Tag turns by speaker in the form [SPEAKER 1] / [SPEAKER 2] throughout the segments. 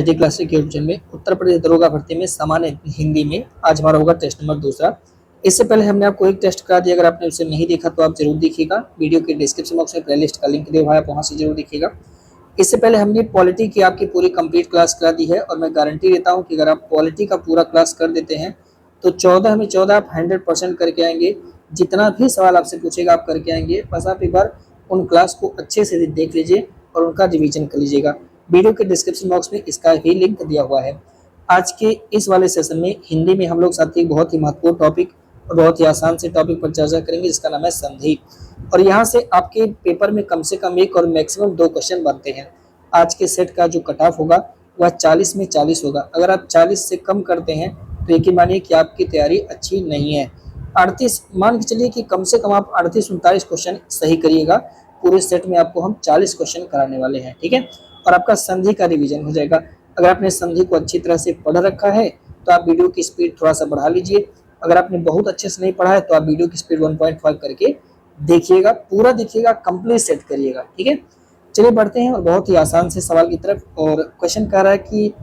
[SPEAKER 1] HD classic के option में उत्तर प्रदेश दरोगा भर्ती में सामान्य हिंदी में आज हमारा होगा टेस्ट नंबर 2। इससे पहले हमने आपको एक टेस्ट करा दिया, अगर आपने उसे नहीं देखा तो आप जरूर देखिएगा। वीडियो के डिस्क्रिप्शन बॉक्स में प्लेलिस्ट का लिंक दिया हुआ है, आप वहां से जरूर देखिएगा। इससे पहले हमने पॉलिटी की आपकी पूरी कंप्लीट क्लास करा दी है और मैं गारंटी देता हूं कि अगर आप पॉलिटी का पूरा क्लास कर देते हैं तो 14 में 14 आप 100% करके आएंगे। जितना भी सवाल आपसे पूछेगा आप करके आएंगे। बस आप एक बार उन क्लास को अच्छे से देख लीजिए और उनका रिवीजन कर लीजिएगा। वीडियो के डिस्क्रिप्शन बॉक्स में इसका भी लिंक दिया हुआ है। आज के इस वाले सेशन में हिंदी में हम लोग साथी बहुत ही महत्वपूर्ण टॉपिक और बहुत ही आसान से टॉपिक पर चर्चा करेंगे, जिसका नाम है संधि। और यहाँ से आपके पेपर में कम से कम एक और मैक्सिमम 2 क्वेश्चन बनते हैं। आज के सेट का जो कट ऑफ होगा वह 40 में 40 होगा। अगर आप 40 से कम करते हैं तो यकीन मानिए कि आपकी तैयारी अच्छी नहीं है। 38 मान के चलिए कि कम से कम आप 38-39 क्वेश्चन सही करिएगा। पूरे सेट में आपको हम 40 क्वेश्चन कराने वाले हैं, ठीक है। और आपका संधि का रिवीजन हो जाएगा। अगर आपने संधि को अच्छी तरह से पढ़ रखा है तो आप वीडियो की स्पीड थोड़ा सा बढ़ा लीजिए। अगर आपने बहुत अच्छे से नहीं पढ़ा है तो आप वीडियो की स्पीड 1.5 करके देखिएगा, पूरा देखिएगा, कंप्लीट सेट करिएगा, ठीक है। चलिए बढ़ते हैं और बहुत ही आसान से सवाल की तरफ। और क्वेश्चन कह रहा है कि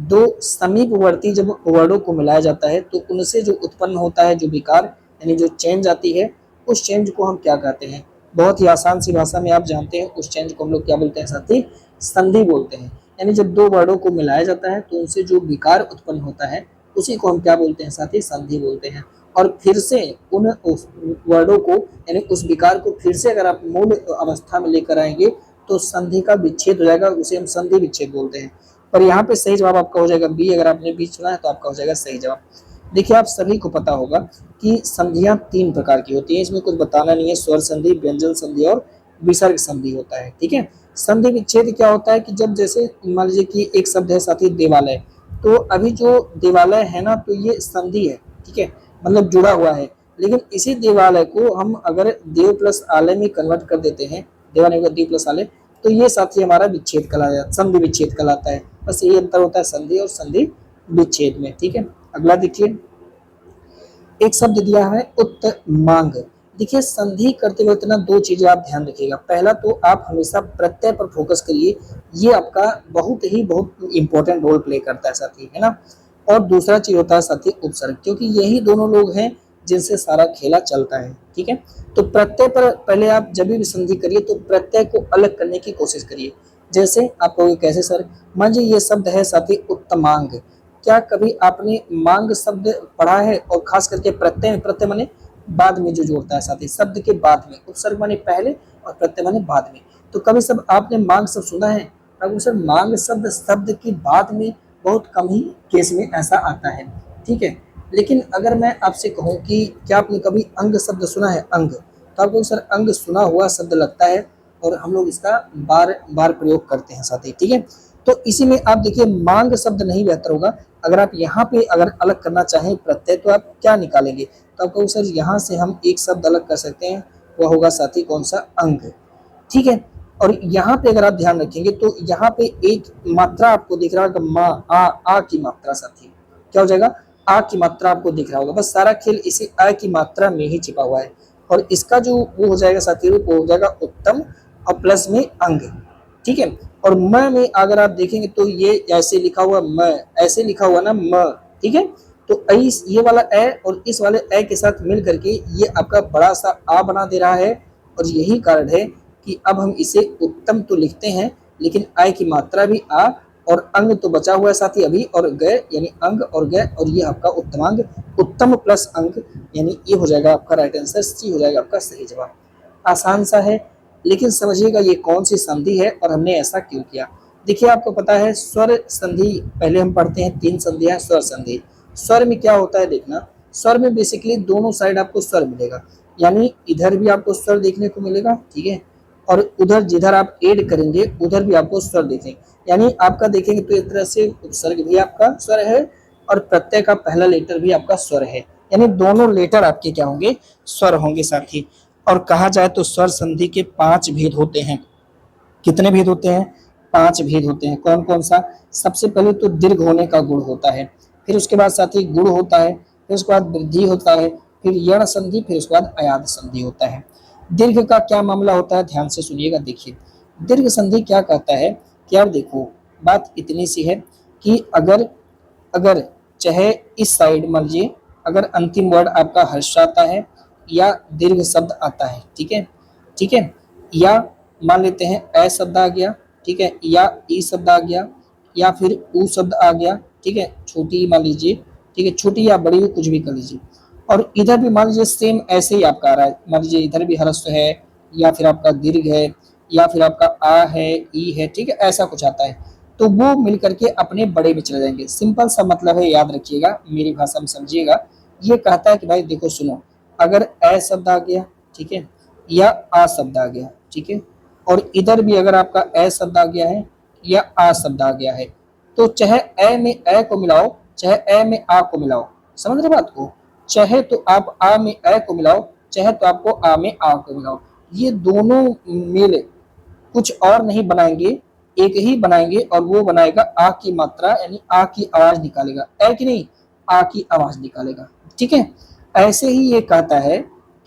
[SPEAKER 1] 2 समीपवर्ती जब वर्डों को मिलाया जाता है तो उनसे जो उत्पन्न होता है जो विकार यानी जो चेंज आती है, उस चेंज को हम क्या कहते हैं। बहुत ही आसान सी भाषा में आप जानते हैं उस चेंज को हम लोग क्या बोलते हैं साथी, संधि बोलते हैं। यानी जब 2 वर्डों को मिलाया जाता है तो उनसे जो विकार उत्पन्न होता है उसी को हम क्या बोलते हैं साथी, संधि बोलते हैं। और फिर से उन उस वर्डों को यानी उस विकार को फिर से अगर आप मूल अवस्था में लेकर आएंगे तो संधि का विच्छेद हो जाएगा, उसे हम संधि विच्छेद बोलते हैं। और यहाँ पे सही जवाब आपका हो जाएगा बी। अगर आपने बी चुना है तो आपका हो जाएगा सही जवाब। देखिए आप सभी को पता होगा कि संधियां 3 प्रकार की होती हैं, इसमें कुछ बताना नहीं है। स्वर संधि, व्यंजन संधि और विसर्ग संधि होता है, ठीक है। संधि विच्छेद क्या होता है कि जब जैसे मान लीजिए कि एक शब्द है साथी देवालय, तो अभी जो देवालय है ना तो ये संधि है, ठीक है, मतलब जुड़ा हुआ है। लेकिन इसी देवालय को हम अगर देव प्लस आलय में कन्वर्ट कर देते हैं, देवालय को देव प्लस आलय, तो ये साथी हमारा विच्छेद कहलाता है, संधि विच्छेद कहलाता है। बस यही अंतर होता है संधि और संधि विच्छेद में, ठीक है। अगला देखिए, एक शब्द दिया है उत्तमांग। देखिए संधि करते वक्त ना 2 चीजें आप ध्यान रखिएगा। पहला तो आप हमेशा प्रत्यय पर फोकस करिए, ये आपका बहुत इंपॉर्टेंट रोल प्ले करता है साथी, है ना। और दूसरा चीज होता है साथी उपसर्ग, क्योंकि यही दोनों लोग हैं जिनसे सारा खेला चलता है, ठीक है। तो प्रत्यय पर पहले आप जब भी संधि करिए तो प्रत्यय को अलग करने की कोशिश करिए। जैसे आप कहोगे कैसे सर, मान लीजिए ये शब्द है साथी उत्तमांग। क्या कभी आपने मांग शब्द पढ़ा है? और खास करके प्रत्यय, प्रत्यय माने बाद में जो जोड़ता है साथी, शब्द के बाद में, उपसर्ग माने पहले और प्रत्यय माने बाद में। तो कभी सब आपने मांग शब्द सुना है? अब सर मांग शब्द के बाद में बहुत कम ही केस में ऐसा आता है, ठीक है। लेकिन अगर मैं आपसे कहूँ कि क्या आपने कभी अंग शब्द सुना है? अंग, तो आपको सर अंग सुना हुआ शब्द लगता है और हम लोग इसका बार बार प्रयोग करते हैं साथी, ठीक है। तो इसी में आप देखिए मांग शब्द नहीं बेहतर होगा। अगर आप यहाँ पे अगर अलग करना चाहें प्रत्यय तो आप क्या निकालेंगे? तो आपको सर यहाँ से हम एक शब्द अलग कर सकते हैं, वह होगा साथी कौन सा? अंग, ठीक है। और यहाँ पे अगर आप ध्यान रखेंगे तो यहाँ पे एक मात्रा आपको दिख रहा होगा, माँ आ की मात्रा साथी, क्या हो जाएगा? आ की मात्रा आपको दिख रहा होगा। बस सारा खेल इसी आ की मात्रा में ही छिपा हुआ है। और इसका जो वो हो जाएगा साथी रूप, वो हो जाएगा उत्तम और प्लस में अंग, ठीक है। और म में अगर आप देखेंगे तो ये ऐसे लिखा हुआ म, ऐसे लिखा हुआ ना म, ठीक है। तो ये वाला ए और इस वाले ए के साथ मिल करके ये आपका बड़ा सा आ बना दे रहा है। और यही कारण है कि अब हम इसे उत्तम तो लिखते हैं लेकिन आय की मात्रा भी आ और अंग तो बचा हुआ है साथी अभी, और गए यानी अंग और गए, और ये आपका उत्तमांग, उत्तम प्लस अंग, यानी ये हो जाएगा आपका राइट आंसर, सी हो जाएगा आपका सही जवाब। आसान सा है, लेकिन समझिएगा ये कौन सी संधि है और हमने ऐसा क्यों किया। देखिए आपको पता है स्वर संधि पहले हम पढ़ते हैं, 3 संधियां स्वर संधि। स्वर में क्या होता है देखना, स्वर में बेसिकली दोनों साइड आपको स्वर मिलेगा, यानी इधर भी आपको स्वर देखने को मिलेगा, ठीक है, और उधर जिधर आप ऐड करेंगे उधर भी आपको स्वर देखेंगे। यानी आपका देखेंगे तो इस तरह से उपसर्ग भी आपका स्वर है और प्रत्यय का पहला लेटर भी आपका स्वर है, यानी दोनों लेटर आपके क्या होंगे? स्वर होंगे साथी। और कहा जाए तो स्वर संधि के 5 भेद होते हैं। कितने भेद होते हैं? 5 भेद होते हैं। कौन कौन सा? सबसे पहले तो दीर्घ होने का गुण होता है, फिर उसके बाद साथी गुण होता है, फिर उसके बाद वृद्धि होता है, फिर यण संधि, फिर उसके बाद अयाद संधि होता है। दीर्घ का क्या मामला होता है, ध्यान से सुनिएगा। देखिए दीर्घ संधि क्या कहता है कि यार देखो बात इतनी सी है कि अगर अगर चाहे इस साइड मान लीजिए, अगर अंतिम वर्ड आपका हर्ष आता है या दीर्घ शब्द आता है, ठीक है, ठीक है, या मान लेते हैं ए शब्द आ गया, ठीक है, या ई शब्द आ गया, या फिर ऊ शब्द आ गया, ठीक है, छोटी मान लीजिए, ठीक है, छोटी या बड़ी कुछ भी कर लीजिए। और इधर भी मान लीजिए सेम ऐसे ही आपका आ रहा है, मान लीजिए इधर भी ह्रस्व है या फिर आपका दीर्घ है या फिर आपका आ है, ई है, ठीक है, ऐसा कुछ आता है, तो वो मिल करके अपने बड़े में चले जाएंगे। सिंपल सा मतलब है, याद रखिएगा, मेरी भाषा में समझिएगा। ये कहता है कि भाई देखो सुनो, अगर ए शब्द आ गया, ठीक है, या आ शब्द आ गया, ठीक है, और इधर भी अगर आपका ए शब्द आ गया है या आ शब्द आ गया है, तो चाहे ए में ए को मिलाओ, चाहे ए में आ को मिलाओ, समझ रहे बात को, चाहे तो आप आ में ए को मिलाओ, चाहे तो आपको आ में आ को मिलाओ, ये दोनों मिल कुछ और नहीं बनाएंगे, एक ही बनाएंगे, और वो बनाएगा आ की मात्रा, यानी आ की आवाज निकालेगा, ए की नहीं, आ की आवाज निकालेगा, ठीक है। ऐसे ही ये कहता है,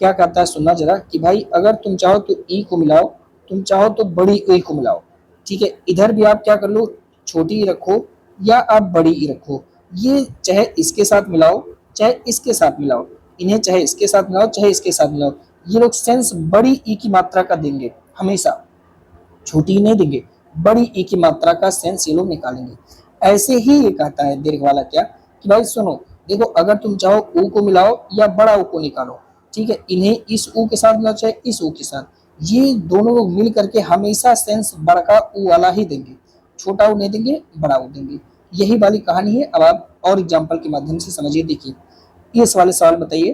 [SPEAKER 1] क्या कहता है सुनना जरा, कि भाई अगर तुम चाहो तो ई को मिलाओ, तुम चाहो तो बड़ी ई को मिलाओ, ठीक है, इधर भी आप क्या कर लो, छोटी ई रखो या आप बड़ी ई रखो, ये चाहे इसके साथ मिलाओ चाहे इसके साथ मिलाओ, इन्हें चाहे इसके साथ मिलाओ चाहे इसके साथ मिलाओ, ये लोग सेंस बड़ी ई की मात्रा का देंगे हमेशा, छोटी नहीं देंगे, बड़ी ई की मात्रा का सेंस ये लोग निकालेंगे। ऐसे ही ये कहता है दीर्घ वाला क्या, कि भाई सुनो, देखो अगर तुम चाहो ऊ को मिलाओ या बड़ा ऊ को निकालो, ठीक है, इन्हें इस ऊ के साथ मिलाओ चाहे इस ऊ के साथ, ये दोनों लोग मिल करके हमेशा सेंस बड़का ऊ वाला ही देंगे, छोटा ऊ नहीं देंगे, बड़ा ऊ देंगे। यही वाली कहानी है। अब आप और एग्जाम्पल के माध्यम से समझिए। देखिए ये वाले सवाल बताइए,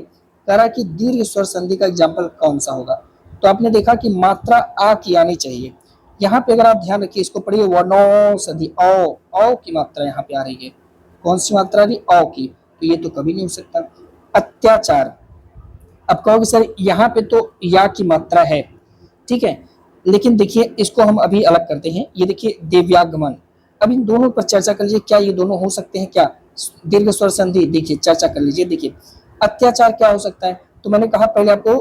[SPEAKER 1] कह रहा कि दीर्घ स्वर संधि का एग्जाम्पल कौन सा होगा। तो आपने देखा कि मात्रा आ की आनी चाहिए। यहाँ पे अगर आप ध्यान रखिए, इसको पढ़िए, वर्णो संधि औ की मात्रा यहाँ पे आ रही है। कौन सी मात्रा आ रही, औ की, तो ये तो कभी नहीं हो सकता। अत्याचार, अब कहोगे सर यहाँ पे तो या की मात्रा है, ठीक है, लेकिन देखिए इसको हम अभी अलग करते हैं। ये देखिए दिव्यागमन, अब इन दोनों पर चर्चा कर लीजिए, क्या ये दोनों हो सकते हैं क्या, दीर्घ स्वर संधि, देखिए चर्चा कर लीजिए। देखिए अत्याचार क्या हो सकता है, तो मैंने कहा पहले आपको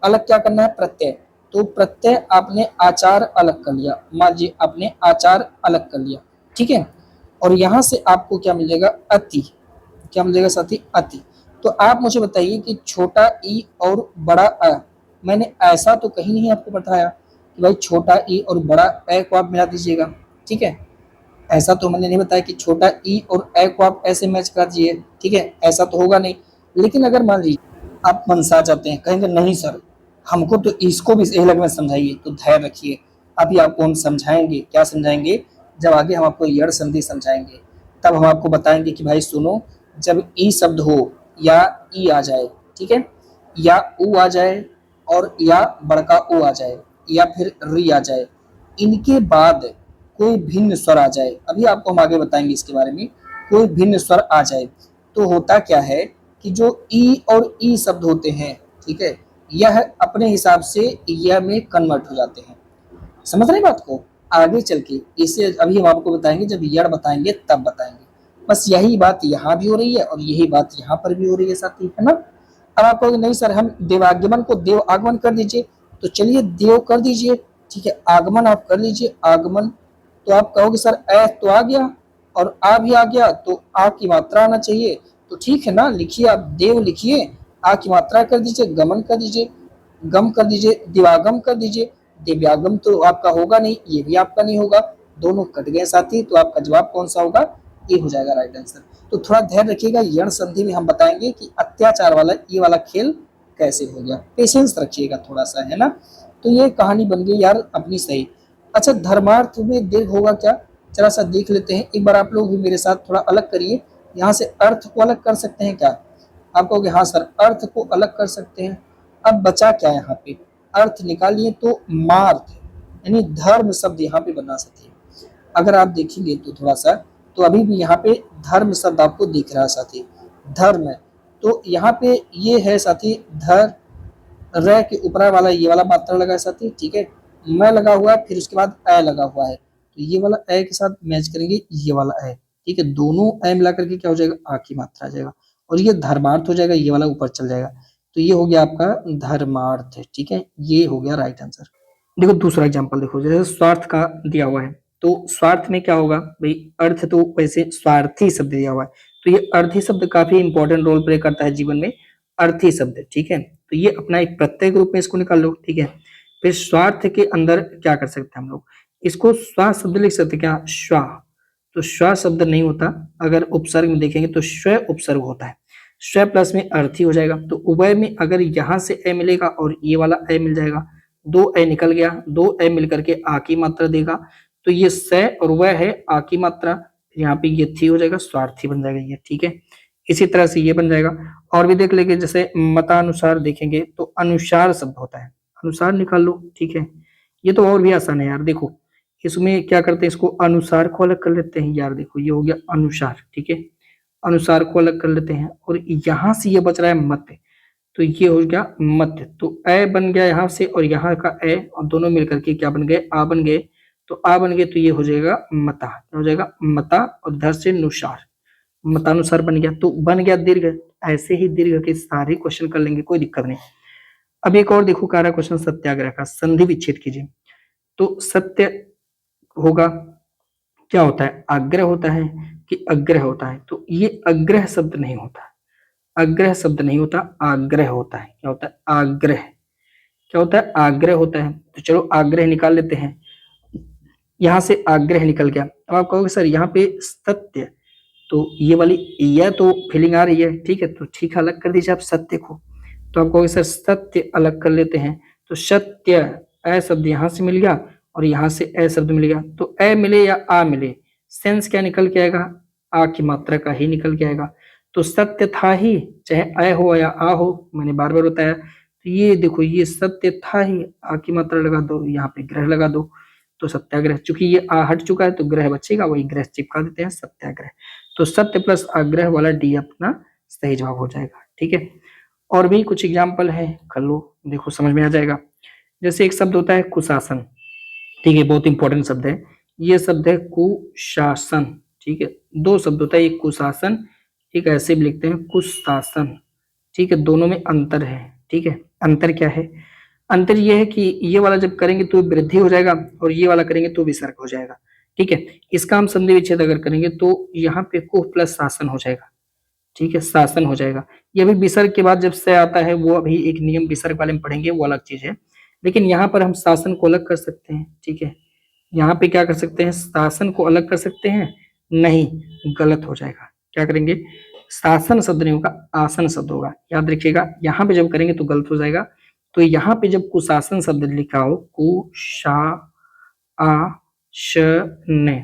[SPEAKER 1] अलग क्या करना है, प्रत्यय, तो प्रत्यय आपने आचार अलग कर लिया, मान लीजिए आपने आचार अलग कर लिया, ठीक है, और यहां से आपको क्या मिल जाएगा, अति, क्या मिल जाएगा साथी, अति। तो आप मुझे बताइए कि छोटा ई और बड़ा अ, मैंने ऐसा तो कहीं नहीं आपको बताया कि भाई छोटा ई और बड़ा ए को आप मिला दीजिएगा, ठीक है, ऐसा तो मैंने नहीं बताया कि छोटा ई और ए को आप ऐसे मैच कर दीजिए, ठीक है, ऐसा तो होगा नहीं। लेकिन अगर मान लीजिए आप मनसा जाते हैं, कहेंगे नहीं सर हमको तो इसको भी अलग में समझाइए, तो धैर्य रखिए, अभी आपको हम समझाएंगे। क्या समझाएंगे, जब आगे हम आपको यड़ संधि समझाएंगे तब हम आपको बताएंगे कि भाई सुनो, जब ई शब्द हो या ई आ जाए, ठीक है, या ऊ आ जाए और या बड़का ऊ आ जाए या फिर री आ जाए, इनके बाद कोई भिन्न स्वर आ जाए, अभी आपको हम आगे बताएंगे इसके बारे में, कोई भिन्न स्वर आ जाए तो होता क्या है कि जो ई और ई शब्द होते हैं, ठीक है, यह अपने हिसाब से यह में कन्वर्ट हो जाते हैं। समझ रहे बात को, आगे चल के इसे अभी हम आपको बताएंगे, जब यड़ बताएंगे तब बताएंगे। बस यही बात यहाँ भी हो रही है और यही बाथ यहाँ पर भी हो रही है साथी, है ना। अब आप कहोगे नहीं सर हम देवागमन को देव आगमन कर दीजिए, तो चलिए देव कर दीजिए, ठीक है, आगमन आप कर लीजिए, आगमन। तो आप कहोगे सर ए तो आ गया और आ भी आ गया, तो आ की मात्रा आना चाहिए, तो ठीक है ना, लिखिए आप देव लिखिए, आ की मात्रा कर दीजिए, गमन कर दीजिए, गम कर दीजिए, दिवागम कर दीजिए। दिव्यागम तो आपका होगा नहीं, ये भी आपका नहीं होगा, दोनों कट गए साथी, तो आपका जवाब कौन सा होगा, ये हो जाएगा राइट आंसर। तो थोड़ा ध्यान रखिएगा, यण संधि में हम बताएंगे कि अत्याचार वाला ये वाला खेल कैसे हो गया, पेशेंस रखिएगा थोड़ा सा, है ना। तो ये कहानी बन गई यार अपनी सही। अच्छा धर्मार्थ में दीर्घ होगा क्या, जरा सा देख लेते हैं एक बार, आप लोग भी मेरे साथ थोड़ा अलग करिए, यहाँ से अर्थ को अलग कर सकते हैं क्या, आप कहोगे हाँ सर अर्थ को अलग कर सकते हैं। अब बचा क्या यहाँ पे, अर्थ निकालिए तो मार्थ यानी धर्म शब्द यहाँ पे बना सकते हैं। अगर आप देखेंगे तो थोड़ा सा, तो अभी भी यहाँ पे धर्म शब्द आपको दिख रहा है साथी, धर्म है, तो यहाँ पे ये है साथी धर, र के ऊपर वाला ये वाला मात्रा लगा है साथी, ठीक है, मैं लगा हुआ है, फिर उसके बाद ए लगा हुआ है, तो ये वाला ए के साथ मैच करेंगे ये वाला ए, ठीक है, दोनों ए मिला करके क्या हो जाएगा, आ की मात्रा आ जाएगा, और ये धर्मार्थ हो जाएगा, ये वाला ऊपर चल जाएगा, तो ये हो गया आपका धर्मार्थ, ठीक है, ये हो गया राइट आंसर। देखो दूसरा एग्जांपल देखो, जैसे स्वार्थ का दिया हुआ है, तो स्वार्थ में क्या होगा भाई, अर्थ तो वैसे स्वार्थी शब्द दिया हुआ है, तो ये अर्थी शब्द काफी इंपॉर्टेंट रोल प्ले करता है जीवन में, अर्थी शब्द, ठीक है। तो ये अपना एक प्रत्यय के रूप में इसको निकाल लो, ठीक है। फिर स्वार्थ के अंदर क्या कर सकते हैं हम लोग, इसको स्वा शब्द लिख सकते हैं क्या, श्वा, तो श्वा शब्द नहीं होता, अगर उपसर्ग में देखेंगे तो स्व उपसर्ग होता है, स्व प्लस में अर्थी हो जाएगा। तो उभय में अगर यहाँ से ए मिलेगा और ये वाला ए मिल जाएगा, दो ए निकल गया, दो ए मिलकर के आ की मात्रा देगा, तो ये स और वह है आ की मात्रा, यहाँ पे ये थी हो जाएगा, स्वार्थी बन जाएगा ये, ठीक है। इसी तरह से ये बन जाएगा। और भी देख लेंगे, जैसे मतानुसार देखेंगे तो अनुसार शब्द होता है, अनुसार निकाल लो, ठीक है। ये तो और भी आसान है यार, देखो इसमें क्या करते हैं, इसको अनुसार को अलग कर लेते हैं यार, देखो ये हो गया अनुसार, ठीक है, अनुसार को अलग कर लेते हैं, और यहाँ से ये बच रहा है मत, तो ये हो गया मत, तो ए बन गया यहाँ से और यहाँ का ए, और दोनों मिलकर के क्या बन गए, आ बन गए, तो आ बन गए, तो ये हो जाएगा मता, हो जाएगा मता, और धर से नुसार, मतानुसार बन गया, तो बन गया दीर्घ। ऐसे ही दीर्घ के सारे क्वेश्चन कर लेंगे, कोई दिक्कत नहीं। अब एक और देखो, कार्य क्वेश्चन सत्याग्रह का, संधि विच्छेद कीजिए। तो सत्य होगा, क्या होता है, आग्रह होता है कि अग्रह होता है, तो ये अग्रह शब्द नहीं होता, अग्रह शब्द नहीं होता, आग्रह होता है। क्या होता है, आग्रह, क्या होता है, आग्रह होता है। तो चलो आग्रह निकाल लेते हैं, यहां से आग्रह निकल गया। अब आप कहोगे सर यहाँ पे सत्य, तो ये वाली यह तो फीलिंग आ रही है, ठीक है, तो ठीक है, अलग कर दीजिए आप सत्य को। तो आप कहोगे सर सत्य अलग कर लेते हैं, तो सत्य अ शब्द यहाँ से मिल गया और यहाँ से अ शब्द मिल गया, तो अ मिले या आ मिले, सेंस क्या निकल के आएगा, आ की मात्रा का ही निकल के आएगा। तो सत्य था ही, चाहे अ हो या आ हो, मैंने बार बार बताया। तो ये देखो, ये सत्य था ही, आ की मात्रा लगा दो, यहाँ पे ग्रह लगा दो, तो सत्याग्रह, चूंकि ये आ हट चुका है तो ग्रह बचेगा, वही ग्रह चिपका देते हैं, सत्याग्रह। तो सत्य प्लस आग्रह वाला डी अपना सही जवाब हो जाएगा, ठीक है। और भी कुछ एग्जाम्पल है, कर लो, देखो समझ में आ जाएगा। जैसे एक शब्द होता है कुशासन, ठीक है, बहुत इंपॉर्टेंट शब्द है, ये शब्द है कुशासन, ठीक है। दो शब्द होता है, एक कुशासन, एक ऐसे भी लिखते हैं कुशासन, ठीक है, दोनों में अंतर है, ठीक है। अंतर क्या है, अंतर ये है कि ये वाला जब करेंगे तो वृद्धि हो जाएगा और ये वाला करेंगे तो विसर्ग हो जाएगा, ठीक है। इसका हम संधि विच्छेद अगर करेंगे तो यहाँ पे कुह प्लस शासन हो जाएगा, ठीक है, शासन हो जाएगा। ये भी विसर्ग के बाद जब से आता है, वो अभी एक नियम विसर्ग वाले में पढ़ेंगे, वो अलग चीज है, लेकिन यहाँ पर हम शासन को अलग कर सकते हैं, ठीक है। यहाँ पे क्या कर सकते हैं, शासन को अलग कर सकते हैं, नहीं, गलत हो जाएगा। क्या करेंगे, शासन शब्द नहीं होगा, आसन शब्द होगा, याद रखिएगा। यहाँ पे जब करेंगे तो गलत हो जाएगा। तो यहाँ पे जब कुशासन शब्द लिखा हो, कुशा आ श ने,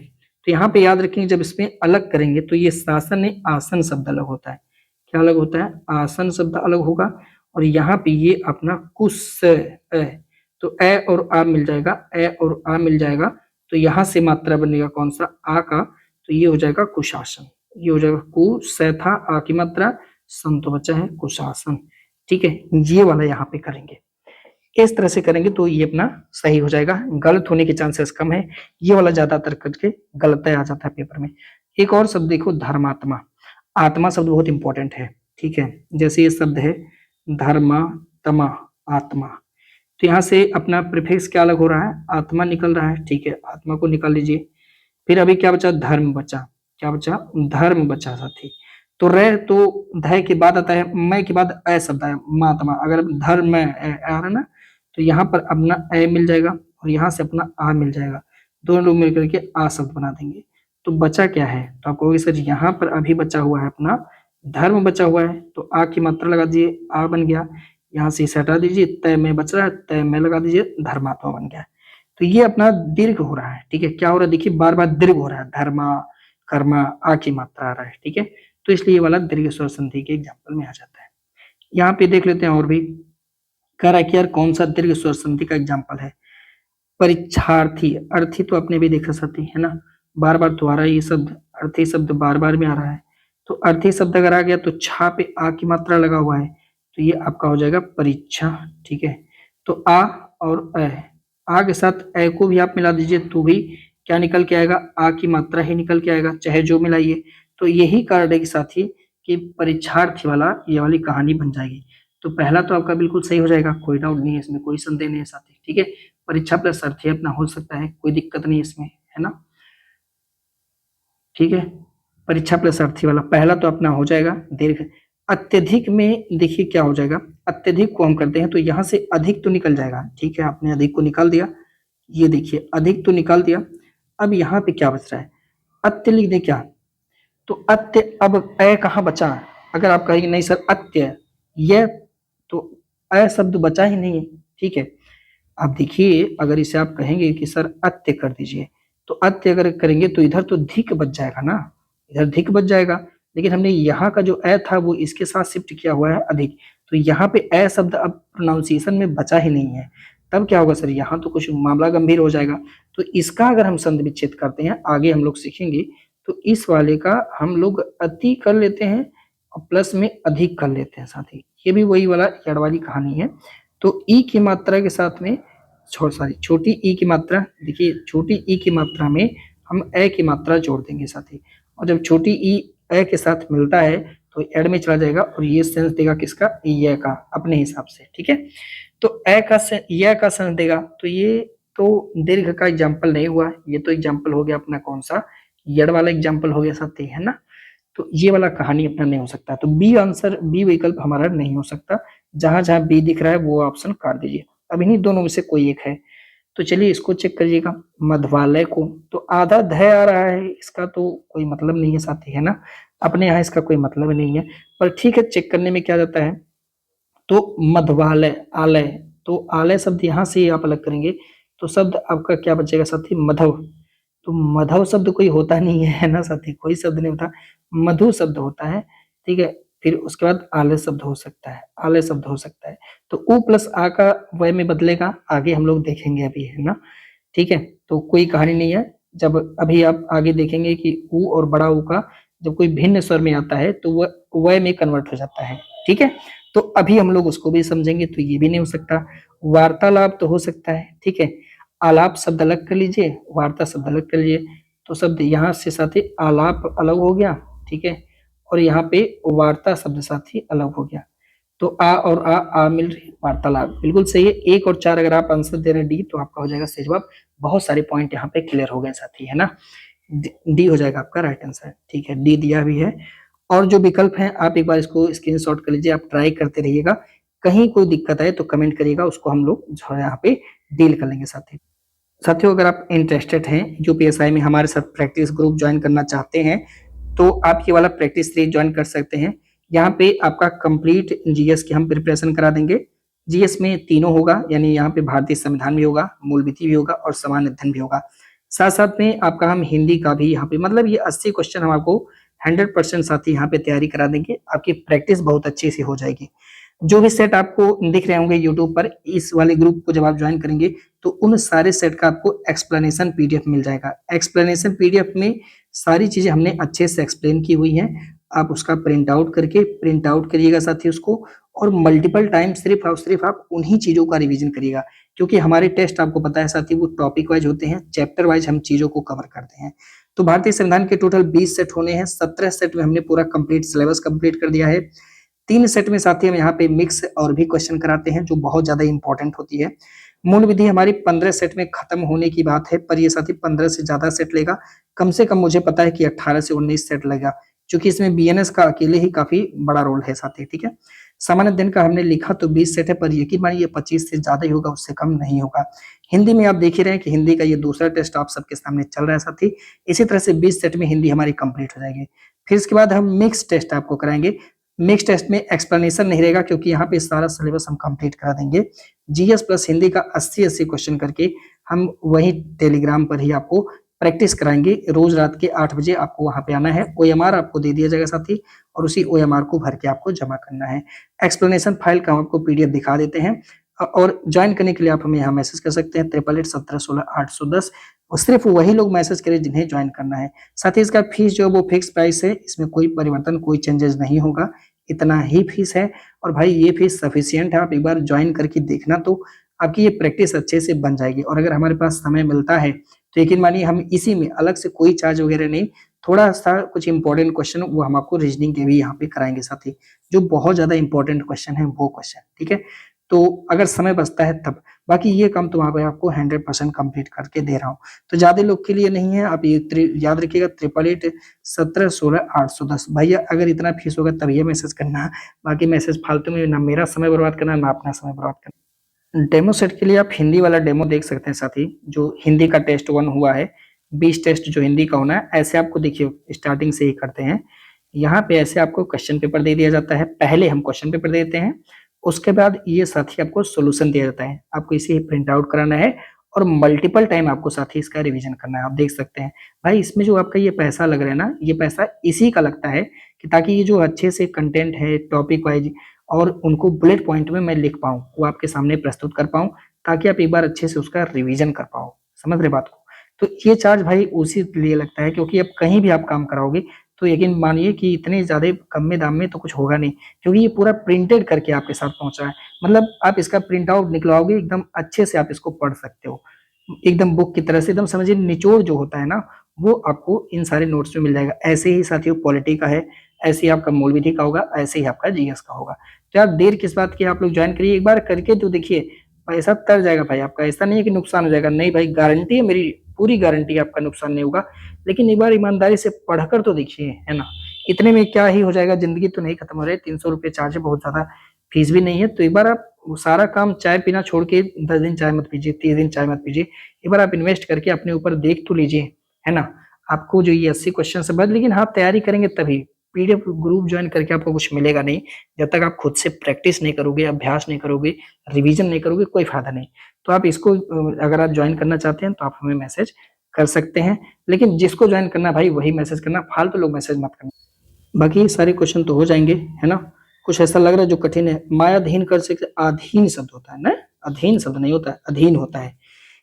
[SPEAKER 1] तो यहाँ पे याद रखेंगे जब इसमें अलग करेंगे तो ये शासन ने आसन शब्द अलग होता है। क्या अलग होता है, आसन शब्द अलग होगा, और यहाँ पे ये अपना कुश तो ए और आ मिल जाएगा, ए और आ मिल जाएगा, तो यहाँ से मात्रा बनेगा कौन सा, आ का, तो ये हो जाएगा कुशासन, ये हो जाएगा कु से था, आ की मात्रा, सन तो बचा है कुशासन, ठीक है। ये वाला यहाँ पे करेंगे, इस तरह से करेंगे तो ये अपना सही हो जाएगा, गलत होने के चांसेस कम है। ये वाला ज्यादातर करके गलत आ जाता है पेपर में। एक और शब्द देखो, धर्मात्मा, आत्मा शब्द बहुत इंपॉर्टेंट है, ठीक है। जैसे ये शब्द है धर्मात्मा, आत्मा, तो यहाँ से अपना प्रीफिक्स क्या अलग हो रहा है, आत्मा निकल रहा है, ठीक है, आत्मा को निकाल लीजिए। फिर अभी क्या बचा, धर्म बचा, क्या बचा, धर्म बचा साथी। तो रे तो ध के बाद आता है, मैं के बाद अ शब्द आया, महात्मा, अगर धर्म आ रहा है ना, तो यहाँ पर अपना अ मिल जाएगा और यहाँ से अपना आ मिल जाएगा, दोनों लोग मिलकर के आ शब्द बना देंगे। तो बचा क्या है, तो आप कहोगे सर यहाँ पर अभी बचा हुआ है अपना धर्म बचा हुआ है, तो आ की मात्रा लगा दीजिए, आ बन गया, यहाँ से इसे हटा दीजिए, तय में बच रहा है, तय में लगा दीजिए, धर्मात्मा बन गया। तो ये अपना दीर्घ हो रहा है, ठीक है, क्या हो रहा है, देखिए बार बार दीर्घ हो रहा है, धर्मा कर्मा, आ की मात्रा आ रहा है, ठीक है। तो इसलिए ये वाला दीर्घ स्वर संधि के एग्जाम्पल में आ जाता है। यहाँ पे देख लेते हैं और भी, कह रहा है कि यार कौन सा दीर्घ स्वर संधि का एग्जाम्पल है, परीक्षार्थी, अर्थी तो आपने भी देखा साथी, है ना, बार बार तो आ रहा है ये शब्द, अर्थी शब्द बार बार में आ रहा है। तो अर्थी शब्द अगर आ गया तो छा पे आ की मात्रा लगा हुआ है, तो ये आपका हो जाएगा परीक्षा, ठीक है। तो आ और आ के साथ ए को भी आप मिला दीजिए तो भी क्या निकल के आएगा, आ की मात्रा ही निकल के आएगा, चाहे जो मिलाइए। तो यही कारण है कि साथी कि परीक्षार्थी वाला ये वाली कहानी बन जाएगी। तो पहला तो आपका बिल्कुल सही हो जाएगा, कोई डाउट नहीं है इसमें, कोई संदेह नहीं है साथी, ठीक है। परीक्षा प्लस अर्थी अपना हो सकता है, कोई दिक्कत नहीं इसमें, है ना। ठीक है, परीक्षा प्लस अर्थी वाला पहला तो अपना हो जाएगा दीर्घ। अत्यधिक में देखिए क्या हो जाएगा, अत्यधिक को हम करते हैं तो यहाँ से अधिक तो निकल जाएगा, ठीक है, आपने अधिक को निकाल दिया, ये देखिए अधिक तो निकाल दिया। अब यहाँ पे क्या बच रहा है, अत्य लिख दे क्या, तो अत्य, अब अ कहाँ बचा, अगर आप कहेंगे नहीं सर अत्य, यह तो अ शब्द बचा ही नहीं है, ठीक है। आप देखिए अगर इसे आप कहेंगे कि सर अत्य कर दीजिए, तो अत्य अगर करेंगे तो इधर तो धिक बच जाएगा ना, इधर धिक बच जाएगा, लेकिन हमने यहाँ का जो अ था वो इसके साथ शिफ्ट किया हुआ है अधिक, तो यहाँ पे अ शब्द अब प्रोनाउंसिएशन में बचा ही नहीं है, तब क्या होगा सर, यहाँ तो कुछ मामला गंभीर हो जाएगा। तो इसका अगर हम संधि विच्छेद करते हैं, आगे हम लोग सीखेंगे, तो इस वाले का हम लोग अति कर लेते हैं और प्लस में अधिक कर लेते हैं साथ ही, ये भी वही वाला जड़ वाली कहानी है। तो ई की मात्रा के साथ में छोटी ई की मात्रा, देखिए छोटी ई की मात्रा में हम ए की मात्रा जोड़ देंगे साथ ही, और जब छोटी ई ए के साथ मिलता है तो एड में चला जाएगा और ये सेंस देगा किसका, ये का, अपने हिसाब से, ठीक है। तो ए का ये का सेंस देगा, तो ये तो दीर्घ का एग्जाम्पल नहीं हुआ, ये तो एग्जाम्पल हो गया अपना कौन सा, यड़ वाला एग्जाम्पल हो गया साथी, है ना। तो ये वाला कहानी अपना नहीं हो सकता, तो बी आंसर, बी विकल्प हमारा नहीं हो सकता, जहां जहां बी दिख रहा है वो ऑप्शन काट दीजिए। अब इन्हीं दोनों में से कोई एक है, तो चलिए इसको चेक करिएगा, मधवालय को, तो आधा ध आ रहा है, इसका तो कोई मतलब नहीं है साथी, है ना, अपने यहाँ इसका कोई मतलब नहीं है, पर ठीक है चेक करने में क्या जाता है। तो मधवालय, आलय, तो आलय शब्द यहाँ से आप अलग करेंगे तो शब्द आपका क्या बचेगा साथी, मधव, तो मधव शब्द कोई होता नहीं है ना साथी, कोई शब्द नहीं होता, मधु शब्द होता है, ठीक है। फिर उसके बाद आलय शब्द हो सकता है, आलय शब्द हो सकता है, तो उ प्लस आ का वय में बदलेगा, आगे हम लोग देखेंगे अभी, है ना, ठीक है। तो कोई कहानी नहीं है, जब अभी आप आगे देखेंगे कि उ और बड़ा उ का जब कोई भिन्न स्वर में आता है तो वह वय में कन्वर्ट हो जाता है, ठीक है। तो अभी हम लोग उसको भी समझेंगे, तो ये भी नहीं हो सकता। वार्तालाप तो हो सकता है, ठीक है, आलाप शब्द अलग कर लीजिए, वार्ता शब्द अलग कर लीजिए, तो शब्द यहाँ से साथी आलाप अलग हो गया, ठीक है, और यहाँ पे वार्ता शब्द साथी अलग हो गया, तो आ और आ मिल रही, वार्तालाप बिल्कुल सही है। 1 और 4 अगर आप आंसर दे रहे हैं डी, तो आपका हो जाएगा सही जवाब। बहुत सारे पॉइंट यहाँ पे क्लियर हो गए साथी, है ना, डी हो जाएगा आपका राइट आंसर, ठीक है, डी दिया भी है। और जो विकल्प हैं आप एक बार इसको स्क्रीनशॉट कर लीजिए, आप ट्राई करते रहिएगा, कहीं कोई दिक्कत आए तो कमेंट करिएगा, उसको हम लोग जो है यहाँ पे डील कर लेंगे साथी। साथियों अगर आप इंटरेस्टेड हैं यूपीएसआई में हमारे साथ प्रैक्टिस ग्रुप ज्वाइन करना चाहते हैं, तो आप ये वाला प्रैक्टिस सीरीज ज्वाइन कर सकते हैं। यहाँ पे आपका कंप्लीट जीएस की हम प्रिपरेशन करा देंगे। जीएस में तीनों होगा, यानी यहाँ पे भारतीय संविधान भी होगा, मूल विधि भी होगा और सामान्य अध्ययन भी होगा। साथ साथ में आपका हम हिंदी का भी यहाँ पे, मतलब ये 80 क्वेश्चन हम आपको 100% साथी यहाँ पे तैयारी करा देंगे, आपकी प्रैक्टिस बहुत अच्छी सी हो जाएगी। जो भी सेट आपको दिख रहे होंगे यूट्यूब पर, इस वाले ग्रुप को जब आप ज्वाइन करेंगे तो उन सारे सेट का आपको एक्सप्लेनेशन पीडीएफ मिल जाएगा। एक्सप्लेनेशन पीडीएफ में सारी चीजें हमने अच्छे से एक्सप्लेन की हुई हैं, आप उसका प्रिंट आउट करिएगा साथी उसको, और मल्टीपल टाइम सिर्फ आप उन्हीं चीजों का रिवीजन करिएगा, क्योंकि हमारे टेस्ट आपको पता है साथी वो टॉपिक वाइज होते हैं, चैप्टर वाइज हम चीजों को कवर करते हैं। तो भारतीय संविधान के टोटल 20 सेट होने हैं, 17 सेट में हमने पूरा कंप्लीट सिलेबस कंप्लीट कर दिया है। 3 सेट में साथी हम यहाँ पे मिक्स और भी क्वेश्चन कराते हैं जो बहुत ज्यादा इंपॉर्टेंट होती है। मूल विधि हमारी 15 सेट में खत्म होने की बात है, पर ये साथी 15 से ज्यादा सेट लेगा, कम से कम मुझे पता है कि 18 से 19 सेट लेगा, क्योंकि इसमें बीएनएस का अकेले ही काफी बड़ा रोल है साथी, ठीक है। सामान्य अध्ययन का हमने लिखा तो 20 सेट है, पर यकीन मानिए 25 से ज्यादा ही होगा, उससे कम नहीं होगा। हिंदी में आप देख ही रहे हैं कि हिंदी का ये दूसरा टेस्ट आप सबके सामने चल रहा है साथी, इसी तरह से 20 सेट में हिंदी हमारी कंप्लीट हो जाएगी। फिर इसके बाद हम मिक्स टेस्ट आपको कराएंगे। मिक्स टेस्ट में एक्सप्लेनेशन नहीं रहेगा, क्योंकि यहाँ पे सारा सिलेबस हम कंप्लीट करा देंगे। जीएस प्लस हिंदी का 80-80 क्वेश्चन करके हम वही टेलीग्राम पर ही आपको प्रैक्टिस कराएंगे। रोज रात के 8 बजे आपको वहां पे आना है, ओएमआर आपको दे दिया जाएगा साथी, और उसी ओएमआर को भर के आपको जमा करना है। एक्सप्लेनेशन फाइल का हम आपको पीडीएफ दिखा देते हैं, और ज्वाइन करने के लिए आप हमें यहाँ मैसेज कर सकते हैं 8881716810, और सिर्फ वही लोग मैसेज करें जिन्हें ज्वाइन करना है। साथ ही इसका फीस जो है वो फिक्स प्राइस है, इसमें कोई परिवर्तन कोई चेंजेस नहीं होगा, इतना ही फीस है। और भाई ये फीस सफिशियंट है, आप एक बार ज्वाइन करके देखना, तो आपकी ये प्रैक्टिस अच्छे से बन जाएगी। और अगर हमारे पास समय मिलता है तो यकीन मानिए हम इसी में अलग से कोई चार्ज वगैरह नहीं, थोड़ा सा कुछ इंपॉर्टेंट क्वेश्चन वो हम आपको रीजनिंग के भी यहाँ पे कराएंगे साथी, जो बहुत ज्यादा इंपॉर्टेंट क्वेश्चन है वो क्वेश्चन, ठीक है। तो अगर समय बचता है तब, बाकी ये काम तो वहाँ पे आपको 100% कंप्लीट करके दे रहा हूँ। तो ज्यादा लोग के लिए नहीं है, आप ये याद रखिएगा 888717 भैया अगर इतना फीस होगा तब ये मैसेज करना, बाकी मैसेज फालतू में ना मेरा समय बर्बाद करना ना अपना समय बर्बाद करना। डेमो सेट के लिए आप हिंदी वाला डेमो देख सकते हैं साथी, जो हिंदी का टेस्ट 1 हुआ है, 20 टेस्ट जो हिंदी का होना है। ऐसे आपको देखिए स्टार्टिंग से ही करते हैं, यहाँ पे ऐसे आपको क्वेश्चन पेपर दे दिया जाता है, पहले हम क्वेश्चन पेपर देते हैं, उसके बाद ये साथी आपको सॉल्यूशन दिया जाता है, आपको इसे प्रिंट आउट कराना है और मल्टीपल टाइम आपको साथी इसका रिवीजन करना है। आप देख सकते हैं भाई इसमें जो आपका ये पैसा लग रहा है ना, ये पैसा इसी का लगता है कि ताकि ये जो अच्छे से कंटेंट है टॉपिक वाइज और उनको बुलेट पॉइंट में मैं लिख पाऊँ, वो आपके सामने प्रस्तुत कर पाऊँ, ताकि आप एक बार अच्छे से उसका रिवीजन कर पाओ। समझ रहे बात को? तो ये चार्ज भाई उसी लिए लगता है क्योंकि अब कहीं भी आप काम कराओगे तो यकीन मानिए कि इतने ज्यादा कम में दाम में तो कुछ होगा नहीं, क्योंकि ये पूरा प्रिंटेड करके आपके साथ पहुंचा है। मतलब आप इसका प्रिंट आउट निकलवाओगे एकदम अच्छे से आप इसको पढ़ सकते हो, एकदम बुक की तरह से, एकदम समझिए निचोड़ जो होता है ना वो आपको इन सारे नोट्स में मिल जाएगा। ऐसे ही साथियों पॉलिटी का है, ऐसे ही आपका मूल विधि का होगा, ऐसे ही आपका जीएस का होगा। तो यार देर किस बात की, आप लोग ज्वाइन करिए, एक बार करके तो देखिए पैसा तर जाएगा भाई आपका। ऐसा नहीं है कि नुकसान हो जाएगा, नहीं भाई गारंटी है मेरी, पूरी गारंटी है आपका नुकसान नहीं होगा। लेकिन एक बार ईमानदारी से पढ़कर तो देखिए, है ना, इतने में क्या ही हो जाएगा, जिंदगी तो नहीं खत्म हो रही। 300 रुपये चार्ज है, बहुत ज्यादा फीस भी नहीं है। तो एक बार आप सारा काम चाय पीना छोड़ के 10 दिन चाय मत पीजिए, 30 दिन चाय मत पीजिए, एक बार आप इन्वेस्ट करके अपने ऊपर देख तो लीजिए, है ना। आपको जो ये 80 क्वेश्चन से बाद, लेकिन हाँ तैयारी करेंगे तभी, पीडीएफ ग्रुप ज्वाइन करके आपको कुछ मिलेगा नहीं जब तक आप खुद से प्रैक्टिस नहीं करोगे, अभ्यास नहीं करोगे, रिवीजन नहीं करोगे, कोई फायदा नहीं। तो आप इसको अगर आप ज्वाइन करना चाहते हैं तो आप हमें मैसेज कर सकते हैं, लेकिन जिसको ज्वाइन करना भाई वही मैसेज करना, फालतू लोग मैसेज मत करना। बाकी सारे क्वेश्चन तो हो जाएंगे, है ना। कुछ ऐसा लग रहा है जो कठिन है, मायाधीन कर सकते, अधीन शब्द होता है ना, अधीन शब्द नहीं होता है, अधीन होता है।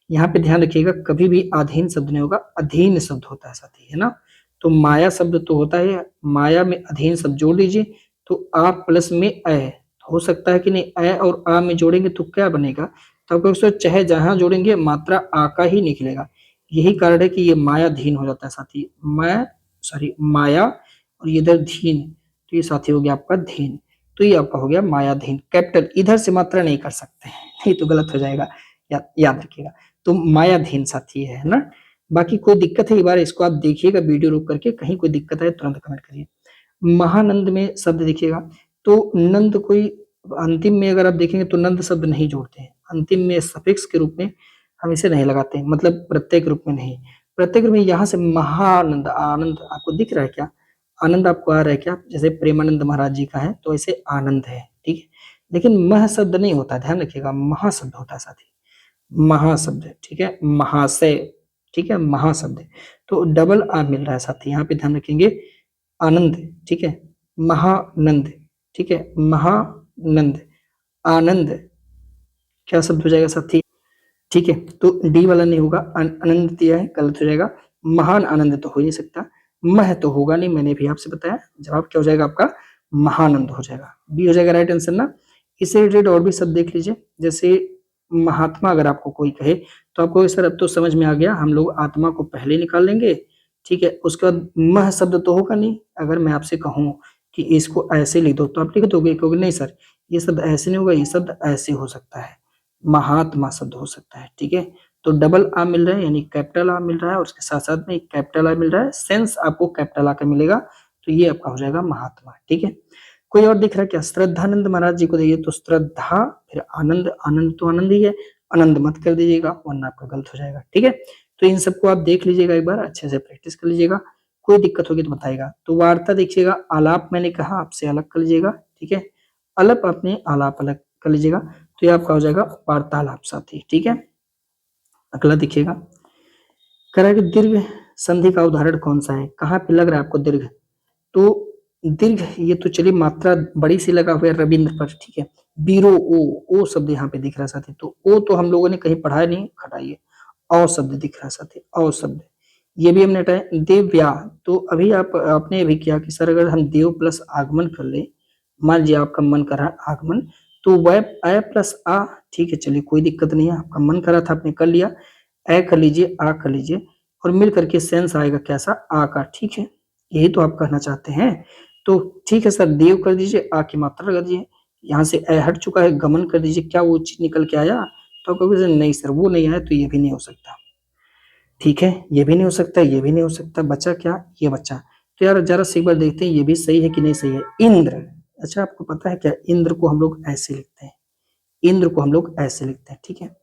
[SPEAKER 1] यहाँ पे ध्यान रखिएगा, कभी भी अधीन शब्द नहीं होगा, अधीन शब्द होता है साथी, है ना। तो माया शब्द तो होता है, माया में अधीन शब्द जोड़ दीजिए तो आ प्लस में अ हो सकता है कि नहीं, अ और आ में जोड़ेंगे तो क्या बनेगा, तो आपको चाहे जहां जोड़ेंगे मात्रा आ का ही निकलेगा। यही कारण है कि ये मायाधीन हो जाता है साथी, मैं सॉरी माया और ये इधर धीन, तो ये साथी हो गया आपका धीन, तो ये आपका हो गया मायाधीन। कैपिटल इधर से मात्रा नहीं कर सकते, नहीं तो गलत हो जाएगा, याद रखिएगा। तो मायाधीन साथी है ना। बाकी कोई दिक्कत है एक बार इसको आप देखिएगा वीडियो रोक करके, कहीं कोई दिक्कत है तुरंत कमेंट करिए। महानंद में शब्द देखिएगा, तो नंद कोई अंतिम में अगर आप देखेंगे तो नंद शब्द नहीं जोड़ते हैं, अंतिम में सफिक्स के रूप में हम इसे नहीं लगाते हैं, मतलब प्रत्येक रूप में नहीं, प्रत्येक रूप में यहाँ से महानंद, आनंद आपको दिख रहा है क्या, आनंद आपको आ रहा है क्या, जैसे प्रेमानंद महाराज जी का है तो ऐसे आनंद है, ठीक है। लेकिन मह शब्द नहीं होता, ध्यान रखिएगा, महाशब्द होता है साथी, महाशब्द, ठीक है, महाशय, ठीक है, महाशब्द। तो डबल आ मिल रहा है साथी, यहाँ पे ध्यान रखेंगे, आनंद, ठीक है, महानंद, ठीक है, महानंद, आनंद, क्या शब्द हो जाएगा साथी, ठीक है। तो डी वाला नहीं होगा, आनंद दिया है, गलत हो जाएगा। महान आनंद तो हो नहीं सकता, मह तो होगा नहीं, मैंने भी आपसे बताया, जवाब क्या हो जाएगा आपका, महानंद हो जाएगा, बी हो जाएगा राइट आंसर ना। इससे रिलेटेड और भी शब्द देख लीजिए, जैसे महात्मा अगर आपको कोई कहे तो आपको सर अब तो समझ में आ गया, हम लोग आत्मा को पहले निकाल लेंगे, ठीक है। उसके बाद मह शब्द तो होगा नहीं, अगर मैं आपसे कहूं कि इसको ऐसे लिख दो तो आप लिख दोगे, कहोगे नहीं सर ये शब्द ऐसे नहीं होगा, ये शब्द ऐसे हो सकता है, महात्मा शब्द हो सकता है, ठीक है। तो डबल आ मिल रहा है यानी कैपिटल आ मिल रहा है, और उसके साथ साथ में एक कैपिटल आ मिल रहा है, सेंस आपको कैपिटल आ का मिलेगा, तो ये आपका हो जाएगा महात्मा, ठीक है। कोई और दिख रहा है क्या, श्रद्धानंद महाराज जी को देखिए, तो श्रद्धा फिर आनंद, आनंद तो आनंद ही है, आनंद मत कर दीजिएगा वरना आपका गलत हो जाएगा, ठीक है। तो इन सबको आप देख लीजिएगा, एक बार अच्छे से प्रैक्टिस कर लीजिएगा, कोई दिक्कत होगी तो बताइएगा। तो वार्ता देखिएगा, आलाप मैंने कहा आपसे अलग कर लीजिएगा, ठीक है, अलप अपने आलाप अलग कर लीजिएगा, तो ये आपका हो जाएगा वार्तालाप साथी, ठीक है। अगला देखिएगा, कह रहा है कि दीर्घ संधि का उदाहरण कौन सा है, कहाँ पे लग रहा है आपको दीर्घ, तो दीर्घ ये तो चलिए मात्रा बड़ी सी लगा हुआ है रविंद्र पर, ठीक है। बीरो ओ शब्द यहाँ पे दिख रहा है साथी, तो ओ तो हम लोगों ने कहीं पढ़ा नहीं, हटाइए, औ शब्द दिख रहा है साथी, औ शब्द, ये भी हमने हटाया। देवव्या, तो अभी आपने अभी किया कि सर अगर हम देव प्लस आगमन कर ले, मान लीजिए आपका मन कर रहा है आगमन, तो वह अ प्लस आ, ठीक है, चलिए कोई दिक्कत नहीं है, आपका मन कर रहा था आपने कर लिया, अ कर लीजिए, आ कर लीजिए, और मिल करके सेंस आएगा कैसा, आ का, ठीक है, यही तो आप कहना चाहते हैं। तो ठीक है सर, देव कर दीजिए, आ की मात्रा लगा दीजिए, यहाँ से ए हट चुका है, गमन कर दीजिए, क्या वो चीज निकल के आया? तो आप कहोगे सर नहीं सर वो नहीं आया, तो ये भी नहीं हो सकता। ठीक है, ये भी नहीं हो सकता, ये भी नहीं हो सकता, बचा क्या? ये बचा। तो यार जरा से एक बार देखते हैं ये भी सही है कि नहीं सही है। इंद्र, अच्छा आपको पता है क्या, इंद्र को हम लोग ऐसे लिखते हैं, इंद्र को हम लोग ऐसे लिखते हैं, ठीक है।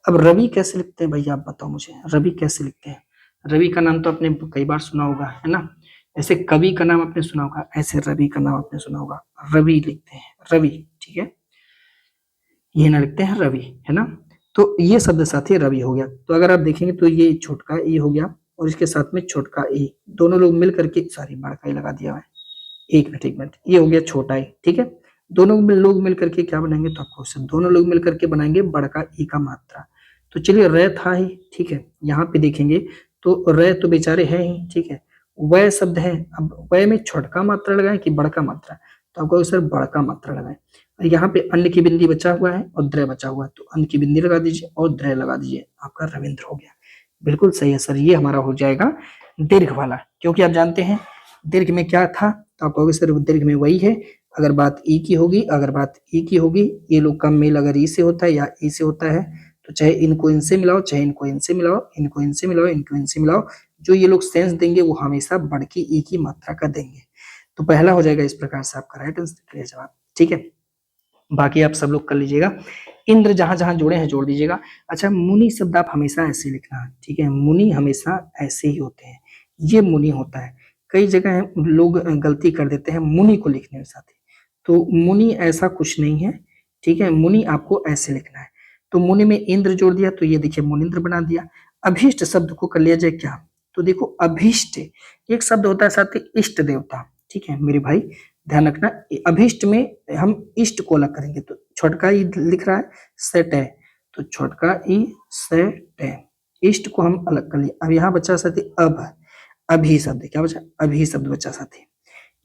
[SPEAKER 1] अब रवि कैसे लिखते हैं भैया, आप बताओ मुझे, रवि कैसे लिखते हैं? रवि का नाम तो आपने कई बार सुना होगा, है ना। ऐसे कवि का नाम आपने सुना होगा, ऐसे रवि का नाम आपने सुना होगा, रवि लिखते हैं, रवि, ठीक है। ये ना लिखते हैं रवि, है ना। तो ये शब्द साथी रवि हो गया। तो अगर आप देखेंगे तो ये छोटका ई हो गया और इसके साथ में छोटका ई, दोनों लोग मिल करके, सॉरी बड़का ई लगा दिया है, एक मिनट, ये हो गया छोटा ई, ठीक है। दोनों लोग मिल करके क्या बनाएंगे, तो आपको दोनों लोग मिल करके बनाएंगे बड़का ई का मात्रा। तो चलिए र था ही, ठीक है। यहाँ पे देखेंगे तो र तो बेचारे हैं ही, ठीक है। वह शब्द है, अब वह में छोटका मात्रा लगाए कि बड़का मात्रा, तो आपको सर बड़का मात्रा लगाए। और यहाँ पे अन्य की बिंदी बचा हुआ है और द्रय बचा हुआ है, तो अन्य की बिंदी लगा दीजिए और द्रय लगा दीजिए, आपका रविंद्र हो गया। बिल्कुल सही है सर, ये हमारा हो जाएगा दीर्घ वाला, क्योंकि आप जानते हैं दीर्घ में क्या था, तो आप कहोगे सर दीर्घ में वही है। अगर बात ई की होगी, अगर बात ई की होगी, ये लोग का मेल अगर ई से होता है या ई से होता है, तो चाहे इनको इनसे मिलाओ, चाहे इनको इनसे मिलाओ, इनको इनसे मिलाओ, इनको इनसे मिलाओ, जो ये लोग सेंस देंगे वो हमेशा बढ़की ई की मात्रा का देंगे। तो पहला हो जाएगा इस प्रकार से आपका राइट आंसर जवाब, ठीक है। बाकी आप सब लोग कर लीजिएगा। इंद्र जहां जहां जोड़े हैं जोड़ दीजिएगा। अच्छा, मुनि शब्द आप हमेशा ऐसे लिखना, ठीक है। मुनि हमेशा ऐसे ही होते हैं, ये मुनि होता है। कई जगह लोग गलती कर देते हैं मुनि को लिखने में साथी, तो मुनि ऐसा कुछ नहीं है, ठीक है। मुनि आपको ऐसे लिखना है। तो मुनि में इंद्र जोड़ दिया तो ये देखिए मुनिंद्र बना दिया। अभीष्ट शब्द को कर लिया जाए क्या, तो देखो अभीष्ट एक शब्द होता है साथी इष्ट देवता, ठीक है मेरे भाई, ध्यान रखना। अभीष्ट में हम इष्ट को अलग करेंगे, तो छोटका ई लिख रहा है सेट है, तो छोटका ई सेट है, इष्ट को हम अलग कर लिए। अब यहाँ बचा साथी अब, अभी शब्द क्या बचा, अभी शब्द बचा साथी।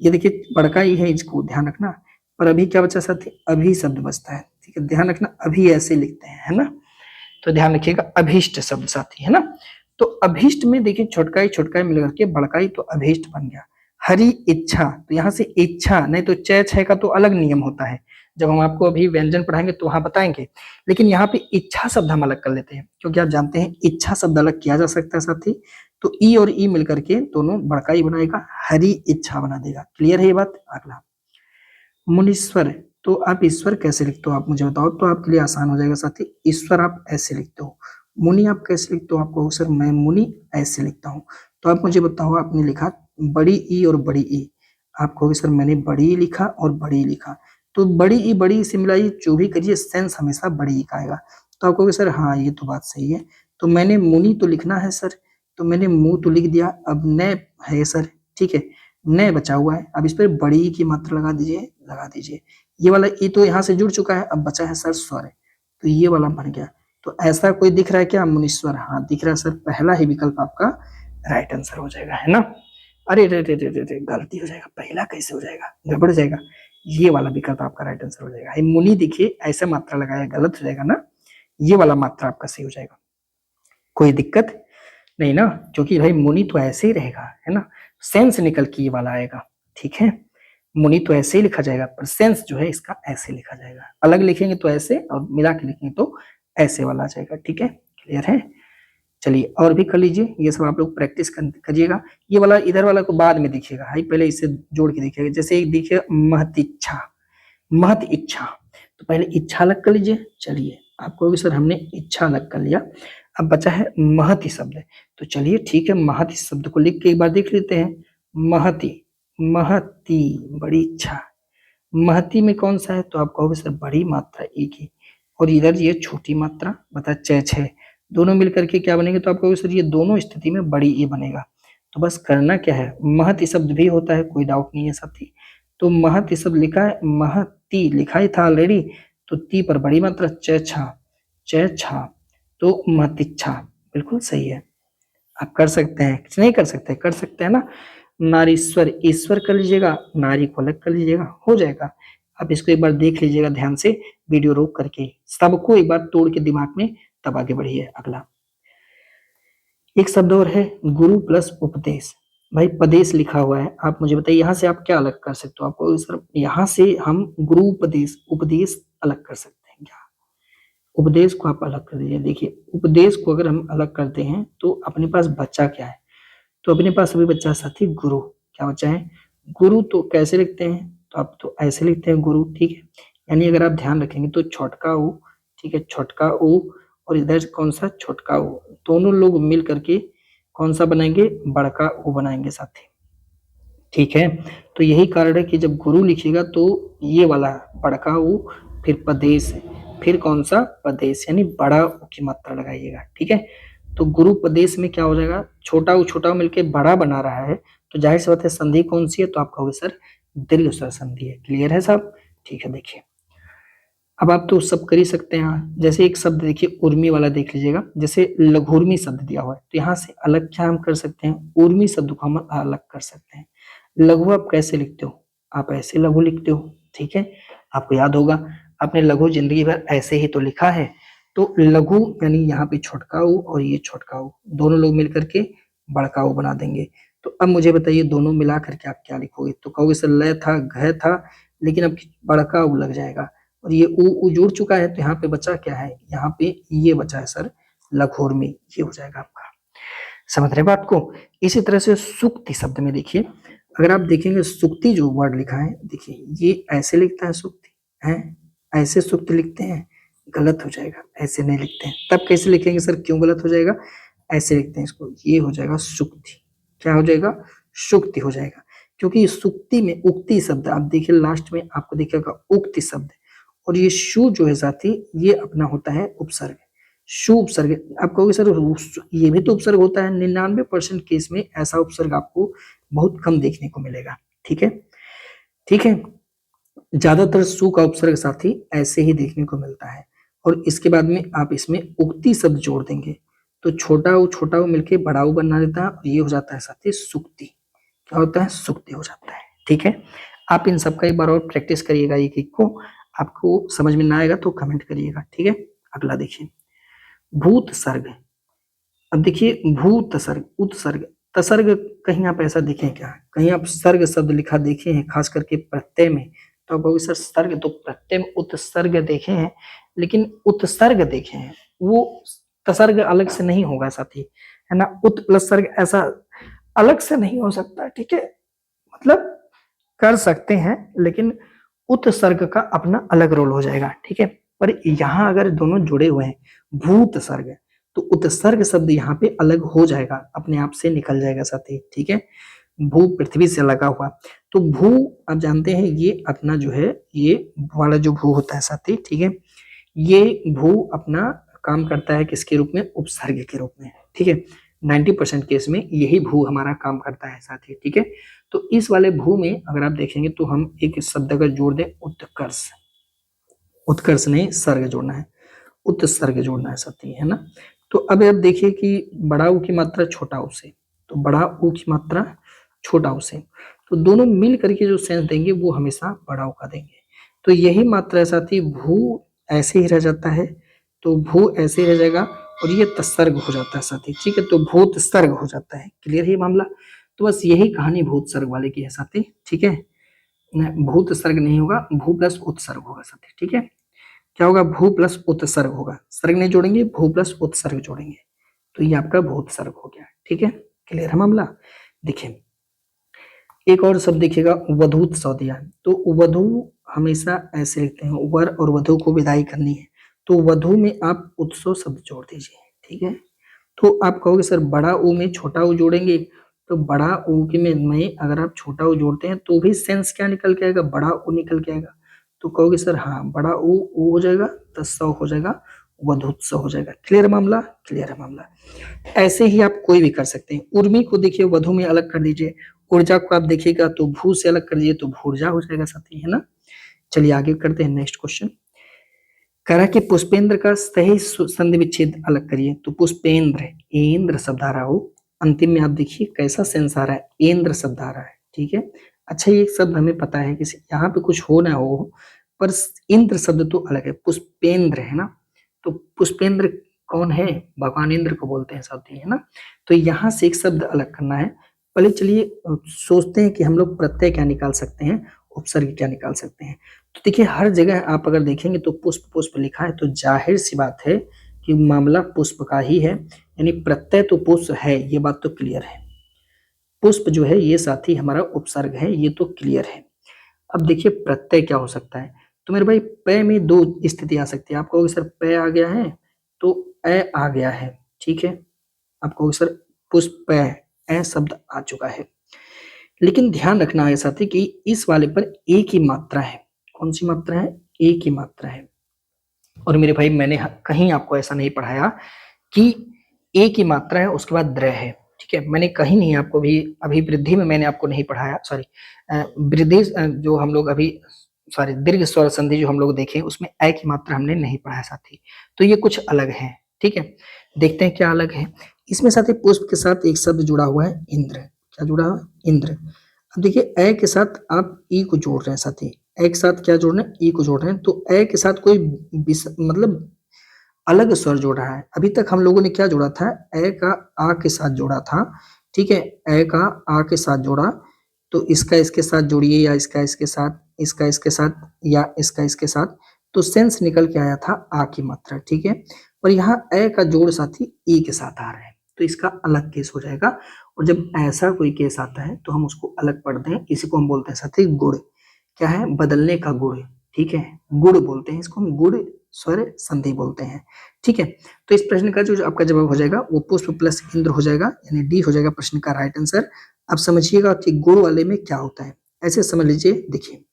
[SPEAKER 1] ये देखिए बड़का ई है, इसको ध्यान रखना। पर अभी क्या बचा साथी, अभी शब्द बचता है, ठीक है। ध्यान रखना अभी ऐसे लिखते हैं, है ना। तो ध्यान रखिएगा अभीष्ट शब्द साथी, है ना। तो अभीष्ट में देखिए छोटका मिल करके बड़का ही, तो अभीष्ट बन गया। हरि इच्छा, तो यहाँ से इच्छा नहीं तो चय छय का तो अलग नियम होता है, जब हम आपको अभी व्यंजन पढ़ाएंगे तो वहां बताएंगे। लेकिन यहाँ पे इच्छा शब्द हम अलग कर लेते हैं, क्योंकि आप जानते हैं इच्छा शब्द अलग किया जा सकता है साथी। तो ई और ई मिलकर के दोनों बड़का ही बनाएगा, हरि इच्छा बना देगा। क्लियर है ये बात। अगला मुनीश्वर, तो आप ईश्वर कैसे लिखते हो आप मुझे बताओ, तो आपके लिए आसान हो जाएगा साथी। ईश्वर आप ऐसे लिखते हो, मुनि आप कैसे लिखते हो, आपको सर मैं मुनि ऐसे लिखता हूँ। तो आप मुझे बताओ, आपने लिखा बड़ी ई और बड़ी ई, आप कहोगे सर मैंने बड़ी ई लिखा और बड़ी ई लिखा, तो बड़ी ई बड़ी ई से मिलाइए, जो भी करिए सेंस हमेशा बड़ी ई का आएगा। तो आप कहोगे सर हाँ ये तो बात सही है, तो मैंने मुनि तो लिखना है सर, तो मैंने मुंह तो लिख दिया, अब न है सर, ठीक है, न बचा हुआ है। अब इस पर बड़ी ई की मात्रा लगा दीजिए। ये वाला ई तो यहाँ से जुड़ चुका है, अब बचा है सर स्वर, तो ये वाला बन गया। तो ऐसा कोई दिख रहा है क्या मुनीश्वर, हाँ दिख रहा है सर, पहला ही विकल्प आपका राइट आंसर हो जाएगा, है ना। अरे रे रे रे रे रे गलती हो जाएगा, पहला कैसे हो जाएगा, गड़बड़ जाएगा। ये वाला विकल्प आपका राइट आंसर हो जाएगा। मुनि देखिए ऐसे मात्रा लगाया, गलत हो जाएगा ना, ये वाला मात्रा आपका सही हो जाएगा। कोई दिक्कत नहीं ना, क्योंकि भाई मुनि तो ऐसे ही रहेगा, है ना, सेंस निकल के ये वाला आएगा, ठीक है। मुनि तो ऐसे ही लिखा जाएगा, पर सेंस जो है इसका ऐसे लिखा जाएगा, अलग लिखेंगे तो ऐसे और मिला के लिखेंगे तो ऐसे वाला आ जाएगा, ठीक है। क्लियर है। चलिए और भी कर लीजिए, ये सब आप लोग प्रैक्टिस करिएगा। ये वाला इधर वाला को बाद में देखिएगा, हाई पहले इससे जोड़ के देखिएगा। जैसे एक देखिए महत इच्छा, महत इच्छा, तो पहले इच्छा अलग कर लीजिए। चलिए आपको भी सर हमने इच्छा अलग कर लिया, अब बचा है महति शब्द, तो चलिए ठीक है, महति शब्द को लिख के एक बार देख लेते हैं। महति, महति बड़ी इच्छा, महति में कौन सा है, तो आप कहोगे सर बड़ी मात्रा एक ही, और इधर ये छोटी मात्रा बता चय छह, दोनों मिलकर के क्या बनेंगे, तो आप कहोगे सर ये दोनों स्थिति में बड़ी ई बनेगा। तो बस करना क्या है, महति शब्द भी होता है, कोई डाउट नहीं है साथी। तो महति शब्द लिखा है, महति लिखा ही था ऑलरेडी, तो ती पर बड़ी मात्रा चय छा, तो महतिच्छा, बिल्कुल सही है। आप कर सकते हैं, नहीं कर सकते, कर सकते हैं ना। नारीश्वर, ईश्वर कर लीजिएगा, नारी को अलग कर लीजिएगा, हो जाएगा। आप इसको एक बार देख लीजिएगा ध्यान से, वीडियो रोक करके सबको एक बार तोड़ के दिमाग में, तब आगे बढ़िए। अगला एक शब्द और है गुरु प्लस उपदेश। भाई पदेश लिखा हुआ है, आप मुझे बताइए यहाँ से आप क्या अलग कर सकते हो? आपको सर यहाँ से हम गुरु उपदेश उपदेश अलग कर सकते हैं क्या? उपदेश को आप अलग कर दीजिए। देखिए उपदेश को अगर हम अलग करते हैं तो अपने पास बच्चा क्या है? तो अपने पास अभी बच्चा साथी गुरु। क्या बच्चा है? गुरु। तो कैसे लिखते हैं? तो आप तो ऐसे लिखते हैं गुरु, ठीक है। यानी अगर आप ध्यान रखेंगे तो छोटका ऊ, ठीक है, छोटका ऊ, और इधर कौन सा छोटका ऊ, दोनों लोग मिल करके कौन सा बनाएंगे? बड़का ऊ बनाएंगे साथी, ठीक है। तो यही कारण है कि जब गुरु लिखिएगा तो ये वाला बड़का ऊ, फिर प्रदेश, फिर कौन सा? प्रदेश, यानी बड़ा ऊ की मात्रा लगाइएगा, ठीक है। तो गुरु प्रदेश में क्या हो जाएगा? छोटा ऊ मिलके बड़ा बना रहा है, तो जाहिर सी बात है संधि कौन सी है? तो आप कहोगे सर दीर्घ स्वर संधि है। क्लियर है साहब? ठीक है। देखिए अब आप तो सब कर ही सकते हैं। जैसे एक शब्द देखिए उर्मी वाला देख लीजिएगा, जैसे लघुर्मी शब्द दिया हुआ है, तो यहाँ से अलग क्या हम कर सकते हैं? उर्मी शब्द को हम अलग कर सकते हैं। लघु आप कैसे लिखते हो? आप ऐसे लघु लिखते हो, ठीक है। आपको याद होगा आपने लघु जिंदगी भर ऐसे ही तो लिखा है। तो लघु यानी यहाँ पे छोटका ऊ और ये छोटका ऊ, दोनों लोग मिलकर के बड़का ऊ बना देंगे। तो अब मुझे बताइए दोनों मिला करके आप क्या लिखोगे? तो कहोगे सर लय था, घ था, लेकिन अब बड़का ऊ लग जाएगा, और ये ऊ जुड़ चुका है, तो यहाँ पे बचा क्या है? यहाँ पे ये बचा है सर लघुर्मी, ये हो जाएगा आपका। समझ रहे बात को? इसी तरह से सुक्ति शब्द में देखिए, अगर आप देखेंगे सुक्ति जो वर्ड लिखा है, देखिए ये ऐसे लिखता है सुक्ति है, ऐसे सुक्ति लिखते हैं, गलत हो जाएगा। ऐसे नहीं लिखते हैं, तब कैसे लिखेंगे सर? क्यों गलत हो जाएगा? ऐसे लिखते हैं इसको, ये हो जाएगा सुक्ति। क्या हो जाएगा? सुक्ति हो जाएगा। क्योंकि सुक्ति में उक्ति शब्द आप देखिए लास्ट में आपको दिखेगा उक्ति शब्द, और ये शु जो है साथी ये अपना होता है उपसर्ग। शु उपसर्ग, आप कहोगे सर ये भी तो उपसर्ग होता है। 99% केस में ऐसा उपसर्ग आपको बहुत कम देखने को मिलेगा, ठीक है, ठीक है। ज्यादातर सु का उपसर्ग साथी ऐसे ही देखने को मिलता है, और इसके बाद में आप इसमें उक्ति शब्द जोड़ देंगे, तो छोटा ऊ मिलके बड़ा ऊ बना देता है, और ये हो जाता है साथी सुक्ति। क्या होता है? सुक्ति हो जाता है, ठीक है। आप इन सबका एक बार और प्रैक्टिस करिएगा एक एक को, आपको समझ में ना आएगा तो कमेंट करिएगा, ठीक है। अगला देखिए भूत सर्ग। अब देखिए भूत सर्ग, उत्सर्ग, तसर्ग कहीं आप ऐसा देखें क्या? कहीं आप सर्ग शब्द लिखा देखे हैं खास करके प्रत्यय में? तो आप कहोगे सर सर्ग तो प्रत्यय में उत्सर्ग देखे हैं, लेकिन उत्सर्ग देखे हैं, वो तसर्ग अलग से नहीं होगा साथी, है ना। उत प्लस सर्ग ऐसा अलग से नहीं हो सकता, ठीक है। मतलब कर सकते हैं, लेकिन उत्सर्ग का अपना अलग रोल हो जाएगा, ठीक है। पर यहाँ अगर दोनों जुड़े हुए हैं भूत सर्ग, तो उत्सर्ग शब्द यहाँ पे अलग हो जाएगा, अपने आप से निकल जाएगा साथी, ठीक है। भू पृथ्वी से लगा हुआ, तो भू आप जानते हैं ये अपना जो है ये वाला जो भू होता है साथी, ठीक है, ये भू अपना काम करता है किसके रूप में? उपसर्ग के रूप में, ठीक है। 90% केस में यही भू हमारा काम करता है साथी, ठीक है। तो इस वाले भू में अगर आप देखेंगे तो हम एक शब्द अगर जोड़ दें उत्कर्ष, उत्कर्ष नहीं सर्ग जोड़ना है, उत्सर्ग जोड़ना है साथी, है ना। तो अब आप देखिए कि बड़ा ऊ की मात्रा छोटा ऊ से, तो बड़ा ऊ की मात्रा छोटा ऊ से, तो दोनों मिल करके जो सेंस देंगे वो हमेशा बड़ा ऊ का देंगे। तो यही मात्रा है साथी, भू ऐसे ही रह जाता है, तो भू ऐसे ही रह जाएगा, और ये तसर्ग हो जाता है साथी, ठीक है। तो भूत सर्ग हो जाता है। क्लियर है मामला? तो बस यही कहानी भूत सर्ग वाले की है साथी, ठीक है। भूत सर्ग नहीं होगा, भू प्लस उत्सर्ग होगा साथी, ठीक है। क्या होगा? भू प्लस उत्सर्ग होगा, सर्ग नहीं जोड़ेंगे, भू प्लस उत्सर्ग जोड़ेंगे, तो ये आपका भूत सर्ग हो गया, ठीक है। क्लियर है मामला? देखिए एक और शब्द देखिएगा वधूत सौदिया, तो वधु हमेशा ऐसे लिखते हैं, वर और वधु को विदाई करनी है, तो वधु में आप उत्सव शब्द जोड़ दीजिए, ठीक है। तो आप कहोगे सर बड़ा ऊ में छोटा ऊ जोड़ेंगे, तो बड़ा ऊ के में अगर आप छोटा ऊ जोड़ते हैं तो भी सेंस क्या निकल के आएगा? बड़ा ऊ निकल के आएगा। तो कहोगे सर हाँ बड़ा ऊ हो जाएगा, तत्सव हो जाएगा, वधुत्सव हो जाएगा। क्लियर मामला? क्लियर है मामला। ऐसे ही आप कोई भी कर सकते हैं। उर्मी को देखिए वधु में अलग कर दीजिए, ऊर्जा को आप देखिएगा तो भू से अलग कर दीजिए, तो भूर्जा हो जाएगा साथी, है ना। चलिए आगे करते हैं नेक्स्ट क्वेश्चन। कह रहा कि पुष्पेंद्र का सही संधि विच्छेद अलग करिए, तो पुष्पेंद्र एंद्र शब्द आ रहा हो, अंतिम में आप देखिए कैसा सेंस आ रहा है, एंद्र शब्द आ रहा है, ठीक है। अच्छा ये शब्द हमें पता है कि यहाँ पे कुछ हो ना हो, पर इंद्र शब्द तो अलग है, पुष्पेंद्र है ना, तो पुष्पेंद्र कौन है? भगवान इंद्र को बोलते हैं साथी, है ना। तो यहाँ से एक शब्द अलग करना है, पहले चलिए सोचते हैं कि हम लोग प्रत्यय क्या निकाल सकते हैं, उपसर्ग क्या निकाल सकते हैं। तो देखिए हर जगह आप अगर देखेंगे तो पुष्प पुष्प लिखा है, तो जाहिर सी बात है कि मामला पुष्प का ही है, यानी प्रत्यय तो पुष्प है, ये बात तो क्लियर है। पुष्प जो है ये साथी हमारा उपसर्ग है, ये तो क्लियर है। अब देखिए प्रत्यय क्या हो सकता है, तो मेरे भाई प में दो स्थिति आ सकती है। आप कहोगे सर प आ गया है तो ए आ गया है, ठीक है। आप कहोगे सर पुष्प ए शब्द आ चुका है, लेकिन ध्यान रखना है साथी कि इस वाले पर एक ही मात्रा है। कौन सी मात्रा है? एक ही मात्रा है। और मेरे भाई मैंने कहीं आपको ऐसा नहीं पढ़ाया कि एक ही मात्रा है उसके बाद द्र है, ठीक है। मैंने कहीं नहीं आपको भी अभिवृद्धि में मैंने आपको नहीं पढ़ाया, सॉरी वृद्धि जो हम लोग अभी सॉरी दीर्घ स्वर संधि जो हम लोग देखे उसमें ए की मात्रा हमने नहीं पढ़ाया साथी। तो ये कुछ अलग है, ठीक है। देखते हैं क्या अलग है इसमें साथी। पुष्प के साथ एक शब्द जुड़ा हुआ है इंद्र। क्या जुड़ा हुआ? इंद्र। अब देखिए ए के साथ आप ई को जोड़ रहे हैं साथी, ए के साथ क्या जोड़ रहे हैं? ई को जोड़ रहे हैं। तो ए के साथ कोई मतलब अलग स्वर जोड़ रहा है। अभी तक हम लोगों ने क्या जोड़ा था? ए का आ के साथ जोड़ा था, ठीक है। ए का आ के साथ जोड़ा, तो इसका इसके साथ जोड़िए या इसका इसके साथ, इसका इसके साथ या इसका इसके साथ, तो सेंस निकल के आया था आ की मात्रा, ठीक है। और यहाँ ए का जोड़ साथी ई के साथ आ रहा है, तो इसका अलग केस हो जाएगा। और जब ऐसा कोई केस आता है तो हम उसको अलग पढ़ते हैं, इसी को हम बोलते हैं साथी गुण। क्या है? बदलने का गुण, ठीक है। गुण बोलते हैं इसको हम, गुण स्वर संधि बोलते हैं, ठीक है। तो इस प्रश्न का जो आपका जवाब हो जाएगा वो पुष्प प्लस इंद्र हो जाएगा, यानी डी हो जाएगा प्रश्न का राइट आंसर। अब समझिएगा कि गुण वाले में क्या होता है, ऐसे समझ लीजिए। देखिए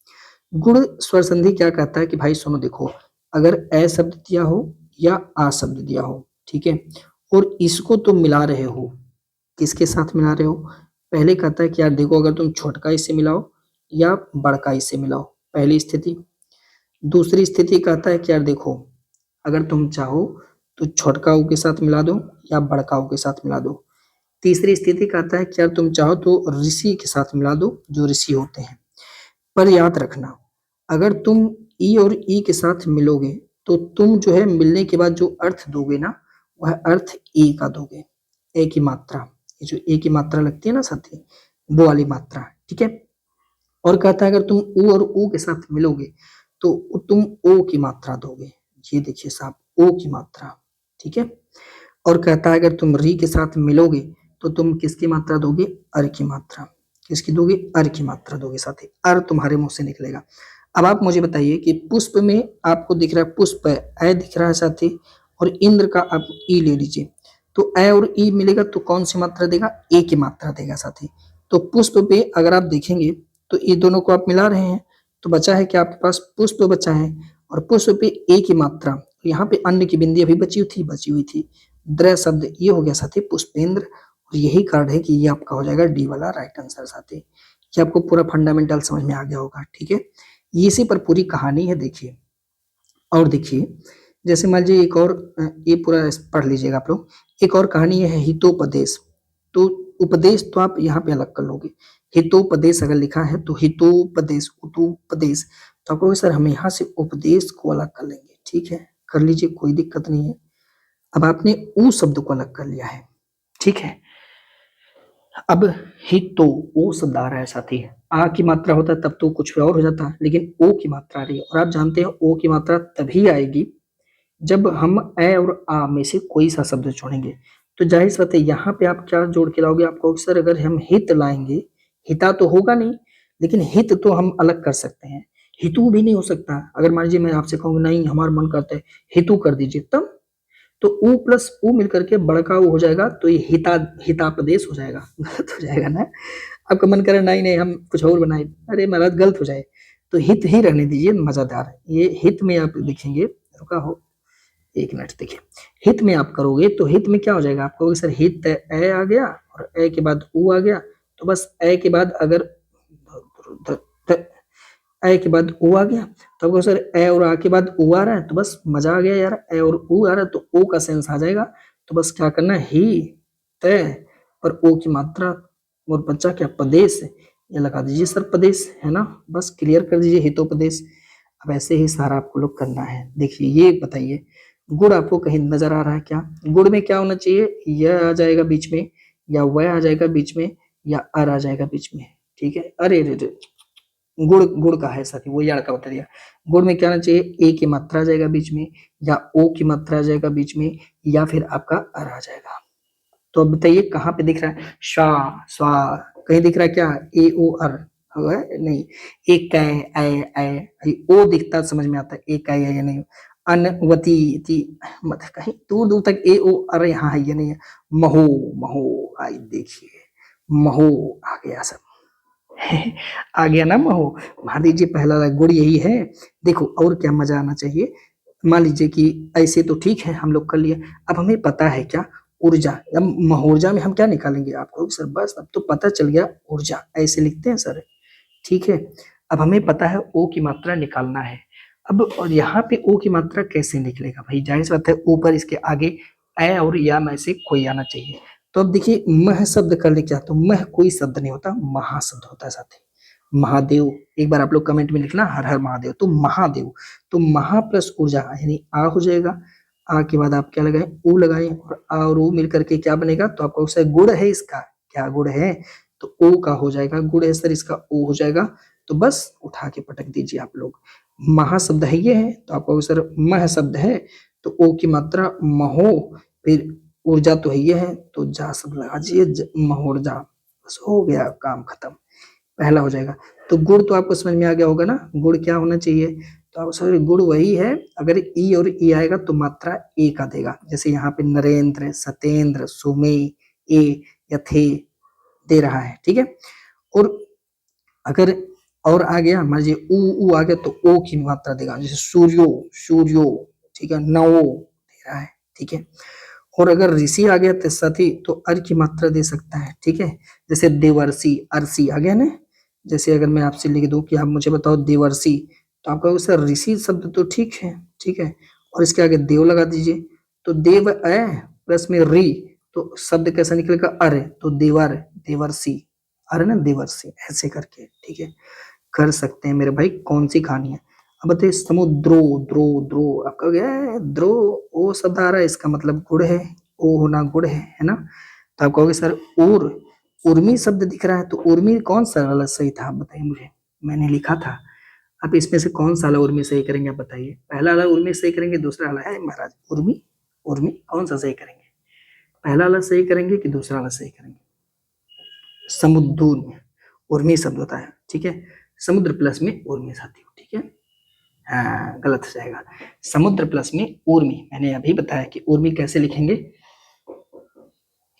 [SPEAKER 1] गुण स्वर संधि क्या कहता है कि भाई सुनो देखो, अगर ए शब्द दिया हो या आ शब्द दिया हो, ठीक है, और इसको तुम मिला रहे हो, किसके साथ मिला रहे हो? पहले कहता है कि यार देखो अगर तुम छोटका इससे मिलाओ या बड़का इससे मिलाओ, पहली स्थिति। दूसरी स्थिति कहता है कि यार देखो अगर तुम चाहो तो छोटका ऊ के साथ मिला दो या बड़का ऊ के साथ मिला दो। तीसरी स्थिति कहता है कि यार तुम चाहो तो ऋषि के साथ मिला दो, जो ऋषि होते हैं। पर याद रखना अगर तुम ई और ई के साथ मिलोगे तो तुम जो है मिलने के बाद जो अर्थ दोगे ना, वह अर्थ ए का दोगे, ए की मात्रा। ये जो ए की मात्रा लगती है ना साथी, वो वाली मात्रा, ठीक है। और कहता है अगर तुम ऊ और ऊ के साथ मिलोगे तो तुम ओ की मात्रा दोगे। ये देखिए साहब, ओ की मात्रा, ठीक है। और कहता है अगर तुम री के साथ मिलोगे तो तुम किसकी मात्रा दोगे? अर की मात्रा। किसकी दोगे? अर की मात्रा दोगे साथी, अर तुम्हारे मुंह से निकलेगा। अब आप मुझे बताइए कि पुष्प में आपको दिख रहा है पुष्प ए दिख रहा है साथी, और इंद्र का आप ई ले लीजिए, तो ए और ई मिलेगा तो कौन सी मात्रा देगा? ए की मात्रा देगा साथी। तो पुष्प पे अगर आप देखेंगे तो ये दोनों को आप मिला रहे हैं, तो बचा है कि आपके पास पुष्प बचा है, और पुष्प पे ए की मात्रा, यहाँ पे अन्य की बिंदी अभी बची हुई थी, द्र शब्द ये हो गया साथी पुष्पेंद्र। और यही कारण है कि ये आपका हो जाएगा डी वाला राइट आंसर साथी। ये आपको पूरा फंडामेंटल समझ में आ गया होगा, ठीक है। इसी पर पूरी कहानी है, देखिए। और देखिए जैसे मान लीजिए एक और ये पूरा पढ़ लीजिएगा आप लोग। एक और कहानी है हितोपदेश। तो उपदेश तो आप यहाँ पे अलग कर लोगे, हितोपदेश अगर लिखा है तो हितोपदेश उतोपदेश, तो आपको सर हम यहाँ से उपदेश को अलग कर लेंगे, ठीक है, कर लीजिए कोई दिक्कत नहीं है। अब आपने ऊ शब्द को अलग कर लिया है, ठीक है। अब हितो ओ शब्द आ रहा है साथी, आ की मात्रा होता तब तो कुछ और हो जाता, लेकिन ओ की मात्रा आ रही है। और आप जानते हैं ओ की मात्रा तभी आएगी जब हम ए और आ में से कोई सा शब्द जोड़ेंगे। तो जाहिर सी बात है यहाँ पे आप क्या जोड़ के लाओगे? आप कहोगे सर अगर हम हित लाएंगे, हिता तो होगा नहीं, लेकिन हित तो हम अलग कर सकते हैं, हितू भी नहीं हो सकता। अगर मान लीजिए मैं आपसे कहूँ नहीं हमारा मन करता है हितू कर दीजिए, तब तो ऊ प्लस ऊ मिलकर के बड़का ऊ हो जाएगा, तो ये हितापदेश हो जाएगा। गलत हो जाएगा ना, आपका मन करे नहीं नहीं हम कुछ और बनाए, अरे महाराज गलत हो जाए, तो हित ही रहने दीजिए, मजादार। ये हित में आप लिखेंगे, रुका हो एक मिनट, देखिए हित में आप करोगे तो हित में क्या हो जाएगा? आप कहोगे सर हित ए आ गया और ए के बाद ऊ आ गया, तो बस ए के बाद अगर ए के बाद ऊ आ गया, तो आपको सर ए और आ के बाद ऊ आ रहा है तो बस मजा आ गया यार, ए और ऊ आ रहा है तो ओ का सेंस आ जाएगा। तो बस क्या करना है, ही तय और ओ की मात्रा, और बच्चा क्या प्रदेश, ये लगा दीजिए सर प्रदेश, है ना, बस क्लियर कर दीजिए हितोपदेश। अब ऐसे ही सारा आपको लोग करना है। देखिए ये बताइए गुड़ आपको कहीं नजर आ रहा है क्या? गुड़ में क्या होना चाहिए? यह आ जाएगा बीच में या वह आ जाएगा बीच में या अर आ जाएगा बीच में, ठीक है। अरे रे रे, गुड़ गुड़ का है साथी, वो यार का बता दिया। गुड़ में क्या आना चाहिए, ए की मात्रा आ जाएगा बीच में, या ओ की मात्रा आ जाएगा बीच में, या फिर आपका अर आ जाएगा। तो अब बताइए कहाँ पे दिख रहा है, शा स्वा, कहीं दिख रहा है क्या, ए ओ अर हुआ है नहीं। एक कै ऐ ओ दिखता समझ में आता है, एक कै है या नहीं। अनवती ती, मत कहीं दूर दूर तक ए ओ अर यहाँ है या नहीं है। महो महो, आई देखिए महो आ गया सब। आ गया ना महो। मान लीजिए पहला वाला गुड़ यही है। देखो और क्या मजा आना चाहिए, मान लीजिए कि ऐसे तो ठीक है हम लोग कर लिए। अब हमें पता है क्या, ऊर्जा। अब महोर्जा में हम क्या निकालेंगे, आपको सर बस अब तो पता चल गया, ऊर्जा ऐसे लिखते हैं सर, ठीक है। अब हमें पता है ओ की मात्रा निकालना है। अब और यहाँ पे ओ की मात्रा कैसे निकलेगा भाई, जाहिर सी बात है ऊपर इसके आगे ए और या में से कोई आना चाहिए। तो अब देखिए मह शब्द कर ले क्या, तो मह कोई शब्द नहीं होता, महाशब्द होता है साथी। महादेव, एक बार आप लोग कमेंट में लिखना हर हर महादेव, तो महादेव। तो महा प्लस ऊर्जा यानी आ हो जाएगा। आ के बाद आप क्या लगाए, ऊ लगाए, और आ और ऊ मिलकर के क्या बनेगा, तो आपका उससे गुण है इसका, क्या गुण है, तो ओ का हो जाएगा, गुण है सर इसका, ओ हो जाएगा। तो बस उठा के पटक दीजिए आप लोग। महाशब्द है ये है, तो आपका सर मह शब्द है, तो ओ की मात्रा महो, फिर ऊर्जा तो है ये है, तो जा शब्द लगा दीजिए, महोर्जा। बस हो गया काम खत्म, पहला हो जाएगा। तो गुड़ तो आपको समझ में आ गया होगा ना, गुड़ क्या होना चाहिए, तो आप सॉरी गुड़ वही है, अगर ई और ई आएगा तो मात्रा ए का देगा, जैसे यहाँ पे नरेंद्र, सतेंद्र, सुमे, ए या थे दे रहा है, ठीक है। और अगर और आ गया मान लीजिए ऊ आ गया तो ओ की मात्रा देगा, जैसे सूर्यो सूर्यो, ठीक है, नवो दे रहा है, ठीक है। और अगर ऋषि आ गया तो सती, तो अर की मात्रा दे सकता है, ठीक है। जैसे देवर्षि, अरसी आ गया ना, जैसे अगर मैं आपसे लिख दूं कि आप मुझे बताओ देवर्षि, तो आपका सर ऋषि शब्द तो ठीक है, ठीक है, और इसके आगे देव लगा दीजिए, तो देव अ प्लस में री, तो शब्द कैसा निकलेगा, अर, तो देवर, देवर्षि, अरे ना देवर्षि, ऐसे करके, ठीक है, कर सकते हैं मेरे भाई। कौन सी कहानी है, अब बताइए समुद्रो, द्रो द्रो, आपका क्या है, द्रो, ओ शब्द आ रहा है, इसका मतलब गुड़ है, ओ होना गुड़ है ना। तो आप कहोगे सर उर, उर्मी शब्द दिख रहा है, तो उर्मी कौन सा वाला सही था, आप बताइए मुझे, मैंने लिखा था। आप इसमें से कौन सा वाला उर्मी सही करेंगे, आप बताइए, पहला वाला उर्मी सही करेंगे, दूसरा वाला है महाराज उर्मी, उर्मी कौन सा सही करेंगे, पहला वाला सही करेंगे कि दूसरा वाला सही करेंगे। समुद्र, उर्मी शब्द होता है, ठीक है, समुद्र प्लस में उर्मी साथी, ठीक है। हाँ गलत हो जाएगा, समुद्र प्लस में उर्मी, मैंने अभी बताया कि उर्मी कैसे लिखेंगे।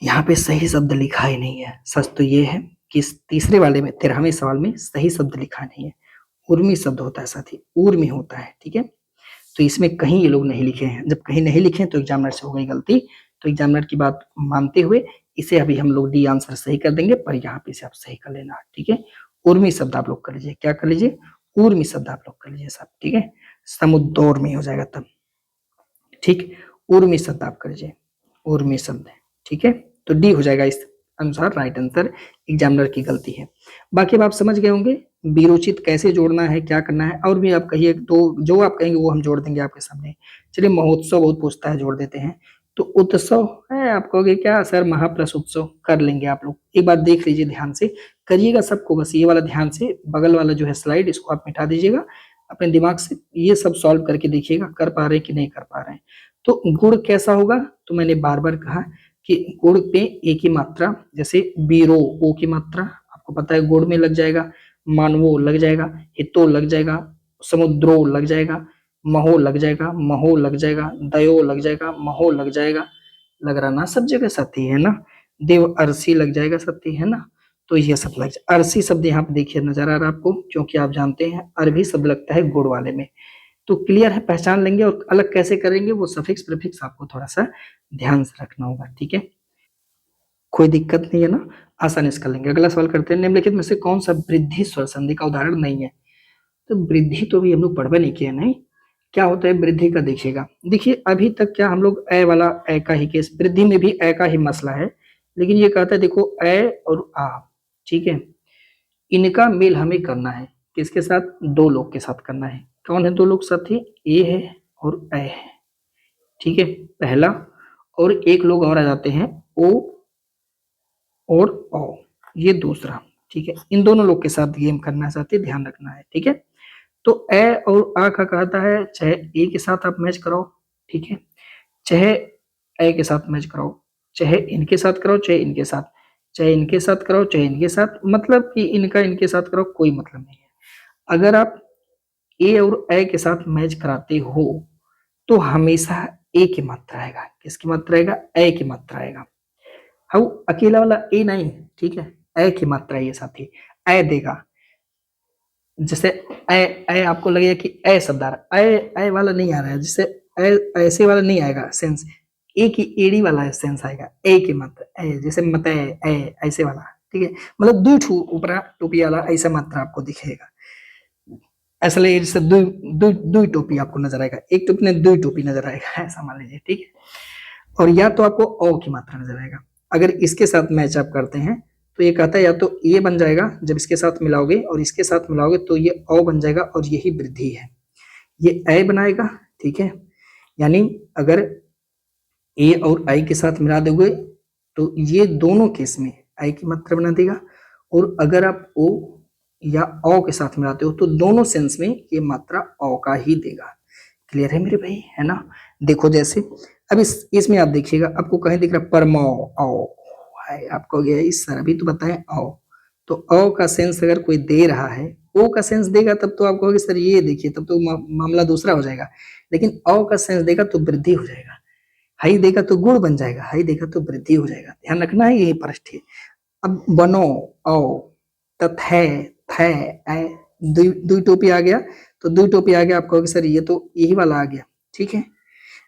[SPEAKER 1] यहाँ पे सही शब्द लिखा ही नहीं है, सच तो ये है कि इस तीसरे वाले में 13वें सवाल में सही शब्द लिखा नहीं है, उर्मी शब्द होता है साथी, उर्मी होता है, ठीक है। तो इसमें कहीं ये लोग नहीं लिखे हैं, जब कहीं नहीं लिखे तो एग्जामिनर से हो गई गलती, तो एग्जामिनर की बात मानते हुए इसे अभी हम लोग डी आंसर सही कर देंगे, पर यहाँ पे इसे आप सही कर लेना, ठीक है। उर्मी शब्द आप लोग कर लीजिए, क्या कर लीजिए, उर्मी शब्द आप लोग कर लीजिए सब, ठीक है, समुद्र में हो जाएगा तब, ठीक। उर्मी शब्द आप कर लीजिए, उर्मी शब्द, ठीक है। तो डी हो जाएगा इस अनुसार राइट आंसर, एग्जामिनर की गलती है। बाकी अब आप समझ गए होंगे विरोचित कैसे जोड़ना है, क्या करना है, और भी आप कहिए तो जो आप कहेंगे वो हम जोड़ देंगे आपके सामने। चलिए महोत्सव बहुत पूछता है, जोड़ देते हैं। तो उत्सव है, आप कहोगे क्या सर महाप्रस उत्सव, कर लेंगे आप लोग, एक बार देख लीजिए ध्यान से, करिएगा सबको, बस ये वाला ध्यान से, बगल वाला जो है स्लाइड इसको आप मिटा दीजिएगा अपने दिमाग से, ये सब सॉल्व करके देखिएगा कर पा रहे हैं कि नहीं कर पा रहे हैं। तो गुड़ कैसा होगा, तो मैंने बार बार कहा कि गुड़ पे ए की मात्रा, जैसे बीरो ओ की मात्रा आपको पता है गुड़ में लग जाएगा, मानवो लग जाएगा, हितो लग जाएगा, समुद्रो लग जाएगा, महो लग जाएगा, महो लग जाएगा, दयो लग जाएगा, महो लग जाएगा, लग रहा ना सब जगह साथी है ना। देव अरसी लग जाएगा साथी है ना। तो ये सब लग जाए, अरसी शब्द यहाँ पे देखिए नजर आ रहा है आपको, क्योंकि आप जानते हैं अरबी शब्द लगता है गुड़ वाले में। तो क्लियर है, पहचान लेंगे, और अलग कैसे करेंगे वो सफिक्स प्रीफिक्स आपको थोड़ा सा ध्यान से रखना होगा, ठीक है। कोई दिक्कत नहीं है ना, आसानी से कर लेंगे। अगला सवाल करते हैं, निम्नलिखित में से कौन सा वृद्धि स्वर संधि का उदाहरण नहीं है। तो वृद्धि तो भी हम लोग पढ़वा नहीं किया, नहीं क्या होता है वृद्धि का, देखिएगा, देखिए अभी तक क्या हम लोग ए वाला ए का ही केस, वृद्धि में भी ए का ही मसला है, लेकिन ये कहता है देखो ए और आ, ठीक है, इनका मेल हमें करना है, किसके साथ, दो लोग के साथ करना है। कौन है दो लोग साथी, ए है और ए है, ठीक है, पहला, और एक लोग और आ जाते हैं ओ और ओ, ये दूसरा, ठीक है। इन दोनों लोग के साथ गेम करना है साथी, ध्यान रखना है, ठीक है। तो ए और आ का कहता है चाहे ए के साथ आप मैच कराओ, ठीक है, चाहे ए के साथ मैच कराओ, चाहे इनके साथ कराओ, चाहे इनके साथ, चाहे इनके साथ कराओ, चाहे इनके साथ, मतलब कि इनका इनके साथ कराओ, कोई मतलब नहीं है। अगर आप ए और ए के साथ मैच कराते हो तो हमेशा ए की मात्रा आएगा। किसकी मात्रा आएगा? ए की मात्रा आएगा। हाउ अकेला वाला ए नहीं, ठीक है, ए की मात्रा ये साथी, ए देगा। जैसे ए, ए आपको लगेगा कि ए शब्द आ रहा है, ए वाला नहीं आ रहा है, जैसे ए ऐसे वाला नहीं आएगा सेंस, ए की एड़ी वाला सेंस आएगा, ए की मात्रा, ए जैसे मत ए ऐसे वाला, ठीक है, मतलब दो ठू ऊपर टोपी वाला ऐसा मात्रा आपको दिखेगा। ऐसा लगेगा जैसे दो दो दो टोपी आपको नजर आएगा, एक टोपी ने दो टोपी नजर आएगा, ऐसा मान लीजिए, ठीक है। और या तो आपको ओ की मात्रा नजर आएगा। अगर इसके साथ मैच आप करते हैं तो ये कहता है या तो ए बन जाएगा जब इसके साथ मिलाओगे, और इसके साथ मिलाओगे तो ये ओ बन जाएगा, और यही वृद्धि है, ये ए बनाएगा, ठीक है। यानी अगर ए और आई के साथ मिला दोगे तो ये दोनों केस में आई की मात्रा बना देगा, और अगर आप ओ या ओ के साथ मिलाते हो तो दोनों सेंस में ये मात्रा ओ का ही देगा। क्लियर है मेरे भाई, है ना? देखो जैसे अब इसमें आप देखिएगा, आपको कहीं दिख रहा है परमो आओ है, आपको गया इस सर अभी तो बताएं आओ, तो ओ का सेंस अगर कोई दे रहा है, ओ का सेंस देगा तब तो आप कहोगे सर ये देखिए, तब तो मामला दूसरा हो जाएगा। लेकिन ओ का सेंस देगा तो वृद्धि हो जाएगा, हाई देगा तो गुण बन जाएगा, हाई देगा तो वृद्धि हो जाएगा, ध्यान रखना है, यही प्रश्न है। अब बनो आओ तथे थे ऐ, दुई टोपी आ गया, तो दुई टोपी आ गया, आप कहोगे सर ये तो यही वाला आ गया, ठीक है।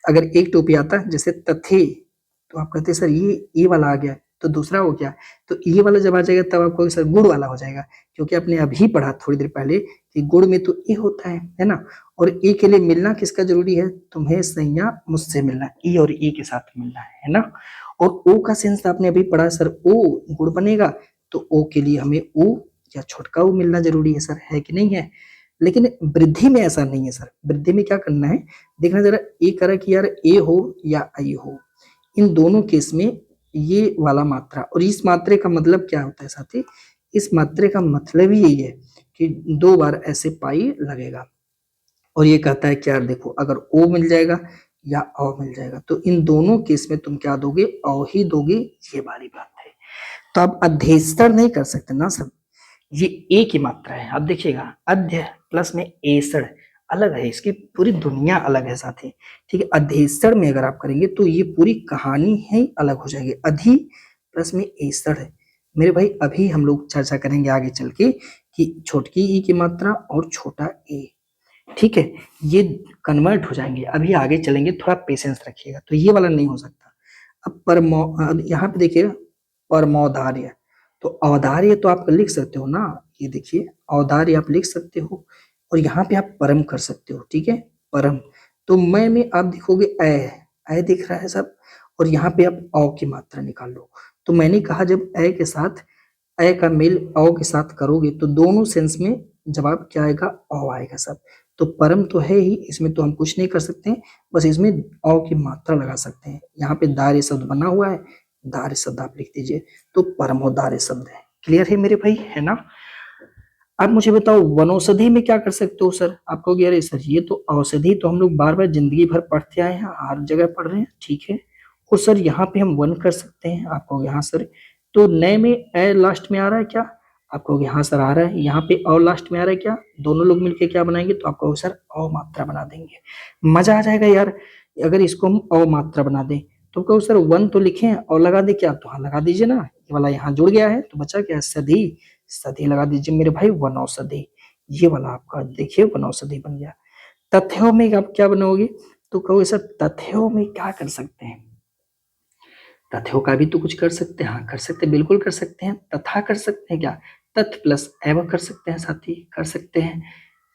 [SPEAKER 1] अगर एक टोपी आता जैसे तथे, तो आप कहते सर ये वाला आ गया, तो दूसरा हो गया, तो ये वाला जब आ जाएगा तब आप कहोगे सर गुड़ वाला हो जाएगा, क्योंकि आपने अभी पढ़ा थोड़ी देर पहले कि गुड़ में तो ए होता है ना। और ए के लिए मिलना किसका जरूरी है? तुम्हें सैया मुझसे मिलना, ई और ए के साथ मिलना है ना। और ओ का सेंस आपने अभी पढ़ा सर ओ गुड़ बनेगा, तो ओ के लिए हमें ओ या छोटका ओ मिलना जरूरी है सर, है कि नहीं है? लेकिन वृद्धि में ऐसा नहीं है सर, वृद्धि में क्या करना है, देखना जरा, ए करा कि यार ए हो या आई हो, इन दोनों केस में ये वाला मात्रा, और इस मात्रे का मतलब क्या होता है साथी, इस मात्रे का मतलब ही यही है कि दो बार ऐसे पाई लगेगा, और ये कहता है कि यार देखो अगर ओ मिल जाएगा या औ मिल जाएगा तो इन दोनों केस में तुम क्या दोगे? औ ही दोगे, ये वाली बात है। तो आप अध्यस्तर नहीं कर सकते ना सब, ये ए की मात्रा है। अब देखिएगा अध्य प्लस में एसड़ अलग है, इसकी पूरी दुनिया अलग है साथी, ठीक है। अध्यसड़ में अगर आप करेंगे तो ये पूरी कहानी है अलग हो जाएगी। अधि प्लस में एसड़ है मेरे भाई, अभी हम लोग चर्चा करेंगे आगे चल के कि छोटकी ई की मात्रा और छोटा ए, ठीक है, ये कन्वर्ट हो जाएंगे, अभी आगे चलेंगे, थोड़ा पेशेंस रखिएगा। तो ये वाला नहीं हो सकता। अब यहाँ पे देखिए परमौदार्य, तो औदार्य तो आप लिख सकते हो ना, ये देखिए औदार्य आप लिख सकते हो, और यहाँ पे आप परम कर सकते हो, ठीक है, परम। तो मैं में आप देखोगे ऐ दिख रहा है सब, और यहाँ पे आप औ की मात्रा निकाल लो। तो मैंने कहा जब ऐ के साथ ऐ का मेल औ के साथ करोगे तो दोनों सेंस में जवाब क्या आएगा? औ आएगा सब। तो परम तो है ही, इसमें तो हम कुछ नहीं कर सकते हैं, बस इसमें औ की मात्रा लगा सकते हैं। यहाँ पे दार्य शब्द बना हुआ है, दार्य शब्द आप लिख दीजिए, तो परमो दार्य शब्द है। क्लियर है मेरे भाई, है ना? अब मुझे बताओ वनौषधि में क्या कर सकते हो सर? आप कहोगे अरे सर ये तो औषधि तो हम लोग बार बार जिंदगी भर पढ़ते आए हैं, हर जगह पढ़ रहे हैं, ठीक है। और सर यहाँ पे हम वन कर सकते हैं, आप कहोगे हाँ सर। तो नए में ए लास्ट में आ रहा है क्या? आप कहोगे हाँ सर आ रहा है। यहाँ पे और लास्ट में आ रहा है क्या? दोनों लोग मिलके क्या बनाएंगे? तो आप कहोगे सर अ मात्रा बना देंगे, मजा आ जाएगा यार। अगर इसको हम अ मात्रा बना दें तो कहो सर वन तो लिखे और लगा दे क्या? तो हाँ लगा दीजिए ना, ये वाला यहाँ जुड़ गया है तो बचा क्या? सधी, सधी लगा दीजिए मेरे भाई, वनौषधि, ये वाला आपका देखिए वनौषधि बन गया। तथ्यों में आप क्या बनाओगे? तो कहोगे सर तथ्यों में क्या कर सकते हैं? तथ्यों का भी तो कुछ कर सकते हैं, हाँ कर सकते हैं, बिल्कुल कर सकते हैं। तथा कर सकते हैं क्या? तथ प्लस एवं कर सकते हैं साथी, कर सकते हैं।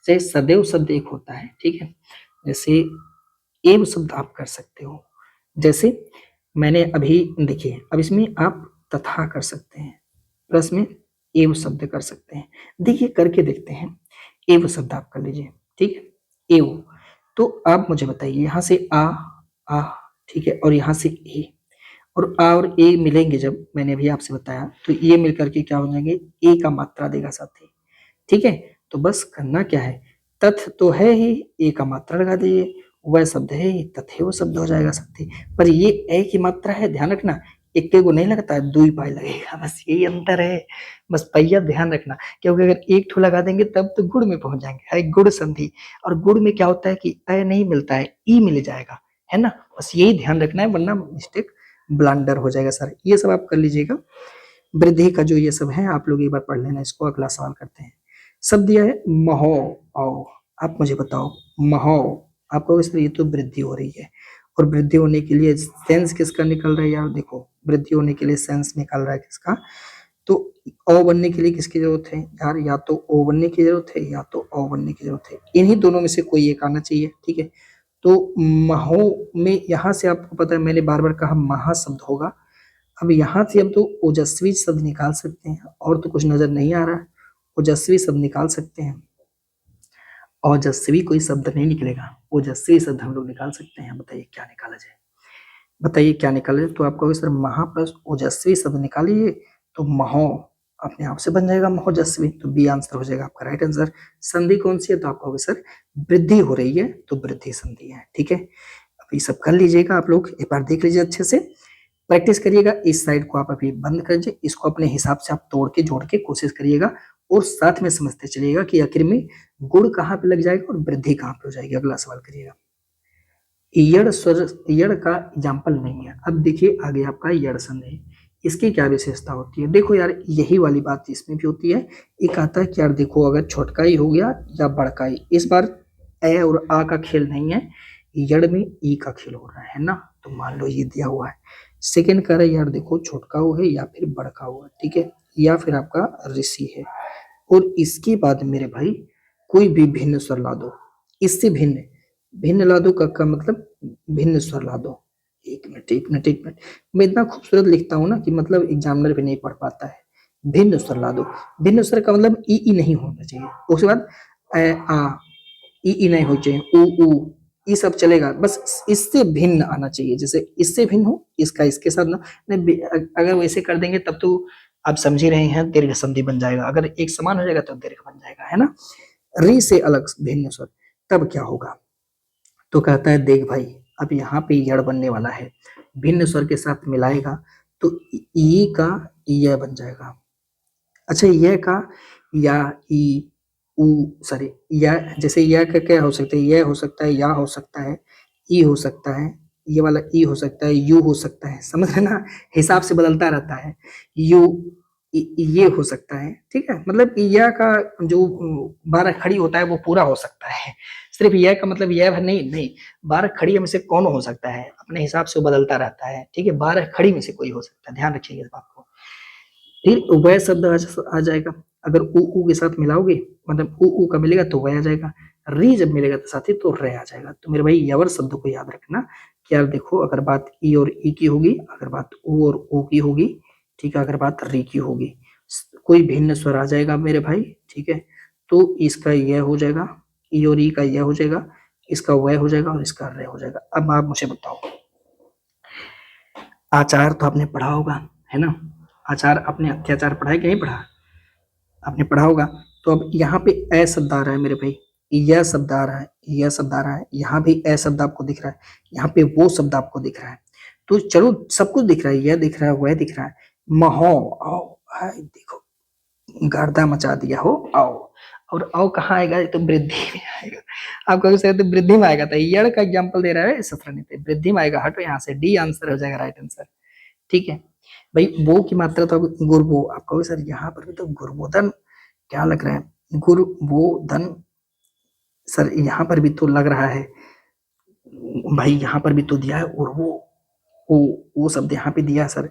[SPEAKER 1] जैसे सदैव शब्द एक होता है, ठीक है, जैसे एव शब्द आप कर सकते हो। जैसे मैंने अभी देखिए, अब इसमें आप तथा कर सकते हैं, प्लस में एव शब्द कर सकते हैं। देखिए करके देखते हैं, एव शब्द आप कर लीजिए, ठीक है, एव। तो आप मुझे बताइए यहाँ से आ, ठीक है, और यहाँ से ए, और आ और ए मिलेंगे जब, मैंने अभी आपसे बताया, तो ये मिलकर के क्या हो जाएंगे, ए का मात्रा देगा साथी। ठीक है, तो बस करना क्या है, तथ तो है ही, ए का मात्रा लगा दीजिए, वह शब्द है ही, तथे वो शब्द हो जाएगा साथी। पर ये ए की मात्रा है, ध्यान रखना, इक्के को नहीं लगता है, दुई पाई लगेगा, बस यही अंतर है। बस पहिया ध्यान रखना, क्योंकि अगर एक ठो लगा देंगे तब तो गुड़ में पहुंच जाएंगे, है गुड़ संधि। और गुड़ में क्या होता है कि अ नहीं मिलता है, ई मिल जाएगा, है ना। बस यही ध्यान रखना है, वरना मिस्टेक ब्लंडर हो जाएगा सर। ये सब आप कर लीजिएगा। वृद्धि का जो ये सब है आप लोग एक बार पढ़ लेना इसको। अगला सवाल करते हैं। शब्द दिया है महो आओ। आप मुझे बताओ, महो, आपको इस ये तो वृद्धि हो रही है, और वृद्धि होने के लिए सेंस किसका निकल रहा है यार, देखो वृद्धि होने के लिए सेंस निकल रहा है किसका, तो ओ बनने के लिए किसकी जरूरत है यार, या तो ओ बनने की जरूरत है या तो ओ बनने की जरूरत है, इन्हीं दोनों में से कोई एक आना चाहिए। ठीक है, तो महो में यहाँ से आपको पता है मैंने बार बार कहा महा शब्द होगा। अब यहाँ से हम तो ओजस्वी शब्द निकाल सकते हैं, और तो कुछ नजर नहीं आ रहा है। ओजस्वी शब्द निकाल सकते हैं, ओजस्वी कोई शब्द नहीं निकलेगा, ओजस्वी शब्द हम लोग निकाल सकते हैं। बताइए क्या निकाला जाए, बताइए क्या निकाला जाए। तो आपको सर महा प्लस ओजस्वी शब्द निकालिए, तो महो अपने आप से बन जाएगा महोजस्वी, तो बी आंसर हो जाएगा आपका राइट आंसर। संधि कौन सी है, तो आपका सर वृद्धि हो रही है, तो वृद्धि संधि है। ठीक है, अब ये सब कर लीजिएगा आप लोग, एक बार देख लीजिए अच्छे से, प्रैक्टिस करिएगा। इस साइड को आप अभी बंद कर दीजिए, इसको अपने हिसाब से आप तोड़ के जोड़ के कोशिश करिएगा, और साथ में समझते चलिएगा कि आखिर में गुड़ कहाँ पे लग जाएगा और वृद्धि कहाँ पे हो जाएगी। अगला सवाल करिएगा। यड़ स्वर, यड़ का एग्जाम्पल नहीं है। अब देखिए आगे आपका यड़ संधि, इसकी क्या विशेषता होती है, देखो यार यही वाली बात इसमें भी होती है। एक आता है कि यार देखो अगर छोटका ही हो गया या बड़का ही, इस बार ए और आ का खेल नहीं है, यड़ में ई का खेल हो रहा है ना। तो मान लो ये दिया हुआ है, सेकेंड कह रहा है यार देखो छोटका हो है या फिर बड़का हो है, ठीक है, या फिर आपका ऋषि है, और इसके बाद मेरे भाई कोई भी भिन्न स्वर ला दो, इससे भिन्न, भिन्न ला दो का मतलब भिन्न स्वर ला दो। एक मिनट एक मिनट एक मिनट, मैं इतना खूबसूरत लिखता हूँ ना कि मतलब एग्जामिनर भी नहीं पढ़ पाता है। भिन्न स्वर ला दो, भिन्न स्वर का मतलब ई नहीं होना चाहिए, उसके बाद आ ई नहीं होना चाहिए, ऊ ये सब चलेगा, बस इससे भिन्न आना चाहिए। जैसे इससे भिन्न हो, इसका इसके साथ ना, नहीं अगर वैसे कर देंगे तब तो आप समझ ही रहे हैं दीर्घ संधि बन जाएगा, अगर एक समान हो जाएगा तो दीर्घ बन जाएगा, है ना। री से अलग भिन्न स्वर, तब क्या होगा, तो कहता है देख भाई अब यहाँ पे यड़ बनने वाला है, भिन्न स्वर के साथ मिलाएगा तो ई का य बन जाएगा। अच्छा य का या ई उ सॉरी या, जैसे या का क्या हो सकता है, यह हो सकता है, या हो सकता है, ई हो सकता है, ये वाला ई हो सकता है, यू हो सकता है, समझ रहे ना, हिसाब से बदलता रहता है। यू ये हो सकता है, ठीक है, मतलब यह का जो 12 खड़ी होता है वो पूरा हो सकता है। सिर्फ यह का मतलब यह नहीं, नहीं 12 खड़ी में से कौन हो सकता है, अपने हिसाब से बदलता रहता है, ठीक है, 12 खड़ी में से कोई हो सकता है, ध्यान रखिएगा इस बात को। फिर वह शब्द आ जाएगा, अगर ऊ के साथ मिलाओगे, मतलब ऊ का मिलेगा तो वह आ जाएगा, री जब मिलेगा तो साथी तो रे आ जाएगा। तो मेरे भाई यवर शब्द को याद रखना कि यार देखो अगर बात ई और ई की होगी, अगर बात ऊ और ऊ की होगी, ठीक है, अगर बात री की होगी, कोई भिन्न स्वर आ जाएगा मेरे भाई, ठीक है, तो इसका यह हो जाएगा, ई और ई का यह हो जाएगा, इसका वह हो जाएगा और इसका रे हो जाएगा। अब आप मुझे बताओ, आचार तो आपने पढ़ा होगा, है ना, आचार अपने अत्याचार पढ़ा है कि नहीं पढ़ा, आपने पढ़ा होगा। तो अब यहाँ पे ए शब्द आ रहा है मेरे भाई, यह शब्द आ रहा है, यह शब्द आ रहा है, यहाँ भी ए शब्द आपको दिख रहा है, यहाँ पे वो शब्द आपको दिख रहा है, तो चलो सब कुछ दिख रहा है, यह दिख रहा है, वह दिख रहा है, महो आओ, देखो गर्दा मचा दिया हो आओ, और आओ कहाँ आएगा, तो वृद्धि में आएगा। आप कहोगे सर तो वृद्धि में आएगा, तो यड़ का एग्जांपल दे रहा है सत्रहनी पे, वृद्धि में आएगा, हटो यहाँ से, डी आंसर हो जाएगा राइट आंसर। ठीक है भाई, वो की मात्रा तो गुरबो, आप कहोगे सर यहाँ पर भी तो गुरबोधन क्या लग रहा है, गुरबोधन, सर यहाँ पर भी तो लग रहा है भाई, यहाँ पर भी तो दिया है, और वो शब्द यहाँ पे दिया है सर,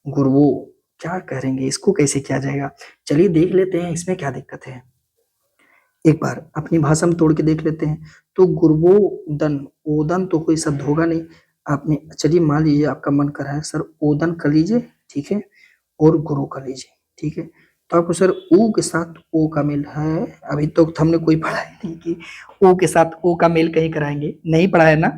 [SPEAKER 1] गुरबो, क्या करेंगे इसको, कैसे किया जाएगा, चलिए देख लेते हैं इसमें क्या दिक्कत है, एक बार अपनी भाषा में तोड़ के देख लेते हैं। तो गुरबोदन, ओदन तो कोई शब्द होगा नहीं, आपने चलिए मान लीजिए आपका मन कर रहा है सर ओदन कर लीजिए, ठीक है, और गुरु कर लीजिए, ठीक है, तो आपको सर ऊ के साथ ओ का मेल है, अभी तो हमने कोई पढ़ा ही नहीं कि ओ के साथ ओ का मेल कहीं कराएंगे, नहीं पढ़ा है ना,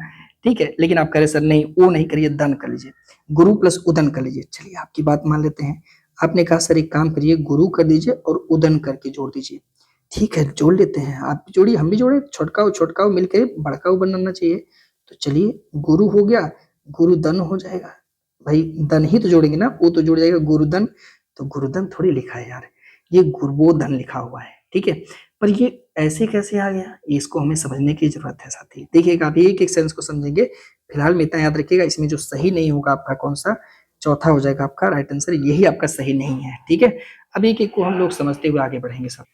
[SPEAKER 1] ठीक है, लेकिन आप कह रहे सर नहीं ओ नहीं करिए, दन कर लीजिए, गुरु प्लस उदन कर लीजिए। चलिए आपकी बात मान लेते हैं। आपने कहा सर एक काम करिए, गुरु कर दीजिए और उदन करके जोड़ दीजिए। ठीक है, जोड़ लेते हैं, आप भी जोड़िए हम भी जोड़े, छोटकाओ छोटकाओ मिलकर बड़काओ बनाना चाहिए। तो चलिए गुरु हो गया, गुरुदन हो जाएगा। भाई दन ही तो जोड़ेंगे ना, वो तो जुड़ जाएगा गुरुदन। तो गुरुदन थोड़ी लिखा है यार, ये गुरबोधन लिखा हुआ है। ठीक है, पर ये ऐसे कैसे आ गया, इसको हमें समझने की जरूरत है साथी। देखिएगा आप एक एक सेंस को समझेंगे। फिलहाल में इतना याद रखिएगा, इसमें जो सही नहीं होगा आपका कौन सा, चौथा हो जाएगा आपका राइट आंसर, यही आपका सही नहीं है। ठीक है, अब एक एक को हम लोग समझते हुए आगे बढ़ेंगे सब।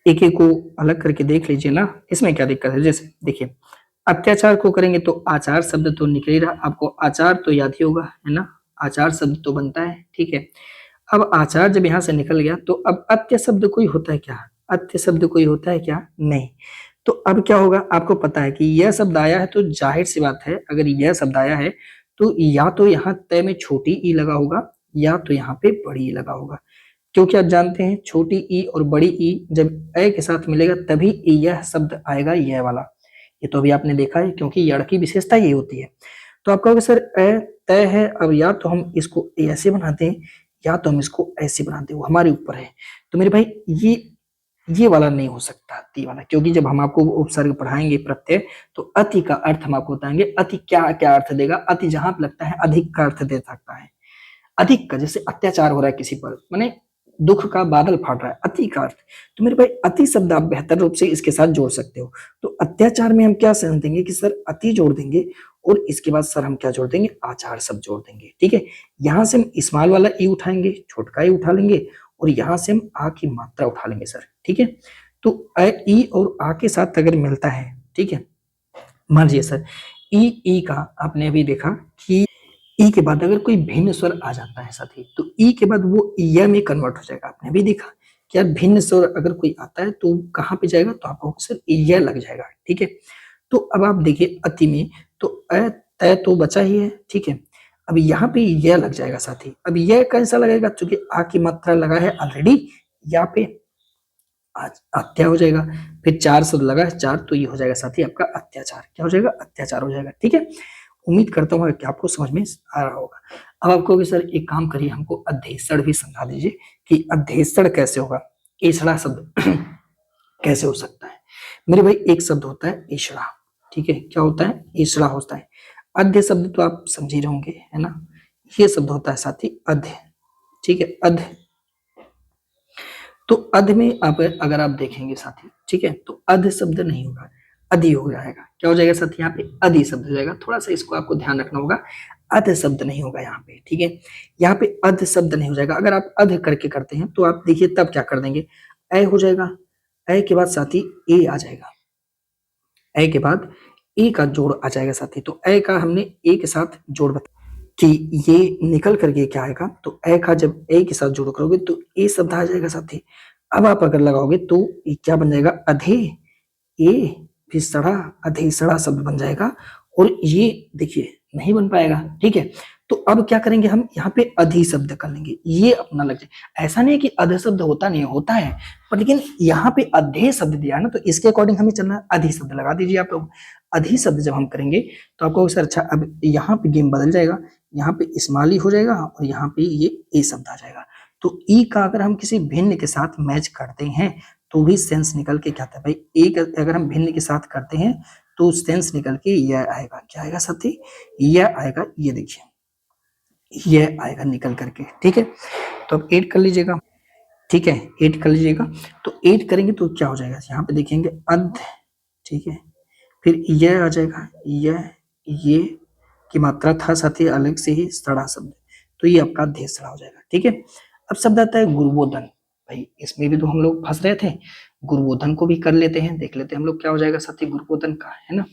[SPEAKER 1] एक एक को अलग करके देख लीजिए ना, इसमें क्या दिक्कत है। जैसे देखिए, अत्याचार को करेंगे तो आचार शब्द तो निकल ही रहा, आपको आचार तो याद ही होगा है ना, आचार शब्द तो बनता है। ठीक है, अब आचार जब यहां से निकल गया तो अब अत्य शब्द कोई होता है क्या, अत्य शब्द कोई होता है क्या, नहीं। तो अब क्या होगा, आपको पता है कि यह शब्द आया है तो जाहिर सी बात है, अगर यह शब्द आया है तो या तो यहाँ तय में छोटी ई लगा होगा या तो यहाँ पे बड़ी ई लगा होगा। क्योंकि आप जानते हैं छोटी ई और बड़ी ई जब ए के साथ मिलेगा तभी यह शब्द आएगा, यह वाला। ये तो अभी आपने देखा है, क्योंकि यड़ की विशेषता ये होती है। तो आप कहोगे सर ए तय है, अब या तो हम इसको ऐसे बनाते हैं या तो हम इसको ऐसे बनाते हैं, वो हमारे ऊपर है। तो मेरे भाई ये वाला नहीं हो सकता, अति वाला, क्योंकि जब हम आपको उपसर्ग पढ़ाएंगे प्रत्यय तो अति का अर्थ हम आपको बताएंगे। अति क्या क्या अर्थ देगा, अति जहां पे लगता है अधिक का अर्थ दे सकता है। अधिक का, जैसे अत्याचार हो रहा है किसी पर, माने दुख का बादल फाट रहा है, अति का अर्थ। तो मेरे भाई अति शब्द आप बेहतर रूप से इसके साथ जोड़ सकते हो। तो अत्याचार में हम क्या सेंस देंगे कि सर अति जोड़ देंगे और इसके बाद सर हम क्या जोड़ देंगे, आचार शब्द जोड़ देंगे। ठीक है, यहां से हम स्मॉल वाला ई उठाएंगे, छोटका ई उठा लेंगे और यहां से हम आ की मात्रा उठा लेंगे सर। ठीक है, तो अ ई और आ के साथ अगर मिलता है, ठीक है, मान लीजिए सर ई का आपने अभी देखा कि ई के बाद अगर कोई भिन्न स्वर आ जाता है साथी, तो ई के बाद वो य में कन्वर्ट हो जाएगा। आपने भी देखा कि यार भिन्न स्वर अगर कोई आता है तो कहाँ पे जाएगा, तो आपको सर य लग जाएगा। ठीक है, तो अब आप देखिए अति में तो अ तय तो बचा ही है। ठीक है, अब यहाँ पे यह लग जाएगा साथी। अब यह कैसा लगेगा, चूंकि आ की मात्रा लगा है ऑलरेडी, यहाँ पे अत्या हो जाएगा। फिर चार शब्द लगा है, चार, तो ये हो जाएगा साथी आपका अत्याचार। क्या हो जाएगा, अत्याचार हो जाएगा। ठीक है, उम्मीद करता हूँ कि आपको समझ में आ रहा होगा। अब आप कहोगे सर एक काम करिए, हमको अध्यक्षण भी समझा दीजिए कि अध्यक्षण कैसे होगा, एषणा शब्द कैसे हो सकता है। मेरे भाई एक शब्द होता है एषणा, ठीक है, क्या होता है, एषणा होता है। अध्य शब्द तो आप समझ ही होंगे है ना, ये शब्द होता है साथी अध्य। ठीक है, अध्य, तो अध में आप अगर आप देखेंगे साथी, ठीक है, तो अध शब्द नहीं होगा, अधि हो जाएगा। क्या हो जाएगा साथी, यहाँ पे अधि शब्द हो जाएगा। थोड़ा सा इसको आपको ध्यान रखना होगा, अध शब्द नहीं होगा यहाँ पे। ठीक है, यहाँ पे अध शब्द नहीं हो जाएगा। अगर आप अध करके करते हैं तो आप देखिए तब क्या कर देंगे, ए हो जाएगा, ए के बाद साथी ए आ जाएगा, ए के बाद ए का जोड़ आ जाएगा साथी। तो ए का हमने ए के साथ जोड़ बता कि ये निकल करके क्या आएगा, तो ए का जब ए के साथ जोड़ करोगे तो ए शब्द आ जाएगा साथी। अब आप अगर लगाओगे तो ये क्या बन जाएगा, अधे ए फिर सड़ा, अधेसड़ा शब्द बन जाएगा। और ये देखिए नहीं बन पाएगा। ठीक है, तो अब क्या करेंगे, हम यहाँ पे अधि शब्द कर लेंगे, ये अपना लग जाए। ऐसा नहीं है कि अध शब्द होता नहीं, होता है, पर लेकिन यहाँ पे अधे शब्द दिया है ना, तो इसके अकॉर्डिंग हमें चलना है। अधि शब्द लगा दीजिए आप लोग। अधि शब्द जब हम करेंगे तो आपको सर अच्छा, अब यहाँ पे गेम बदल जाएगा, यहाँ पे इस्माली हो जाएगा और यहाँ पे ये ए शब्द आ जाएगा। तो ई का अगर हम किसी भिन्न के साथ मैच करते हैं तो भी सेंस निकल के क्या आता है भाई, एक अगर हम भिन्न के साथ करते हैं तो सेंस निकल के यह आएगा। क्या आएगा साथी, यह आएगा, ये देखिए यह आएगा निकल करके। ठीक है, तो अब ऐड कर लीजिएगा। ठीक है, ऐड कर लीजिएगा। तो ऐड करेंगे तो क्या हो जाएगा, यहाँ पे देखेंगे अध, ठीक है, फिर यह आ जाएगा, यह ये की मात्रा था साथी अलग से ही सड़ा शब्द, तो ये आपका धेसड़ा हो जाएगा। ठीक है, अब शब्द आता है गुरुबोधन। भाई इसमें भी तो हम लोग फंस रहे थे, गुरुबोधन को भी कर लेते हैं, देख लेते हैं हम लोग क्या हो जाएगा साथी गुरुबोधन का, है ना।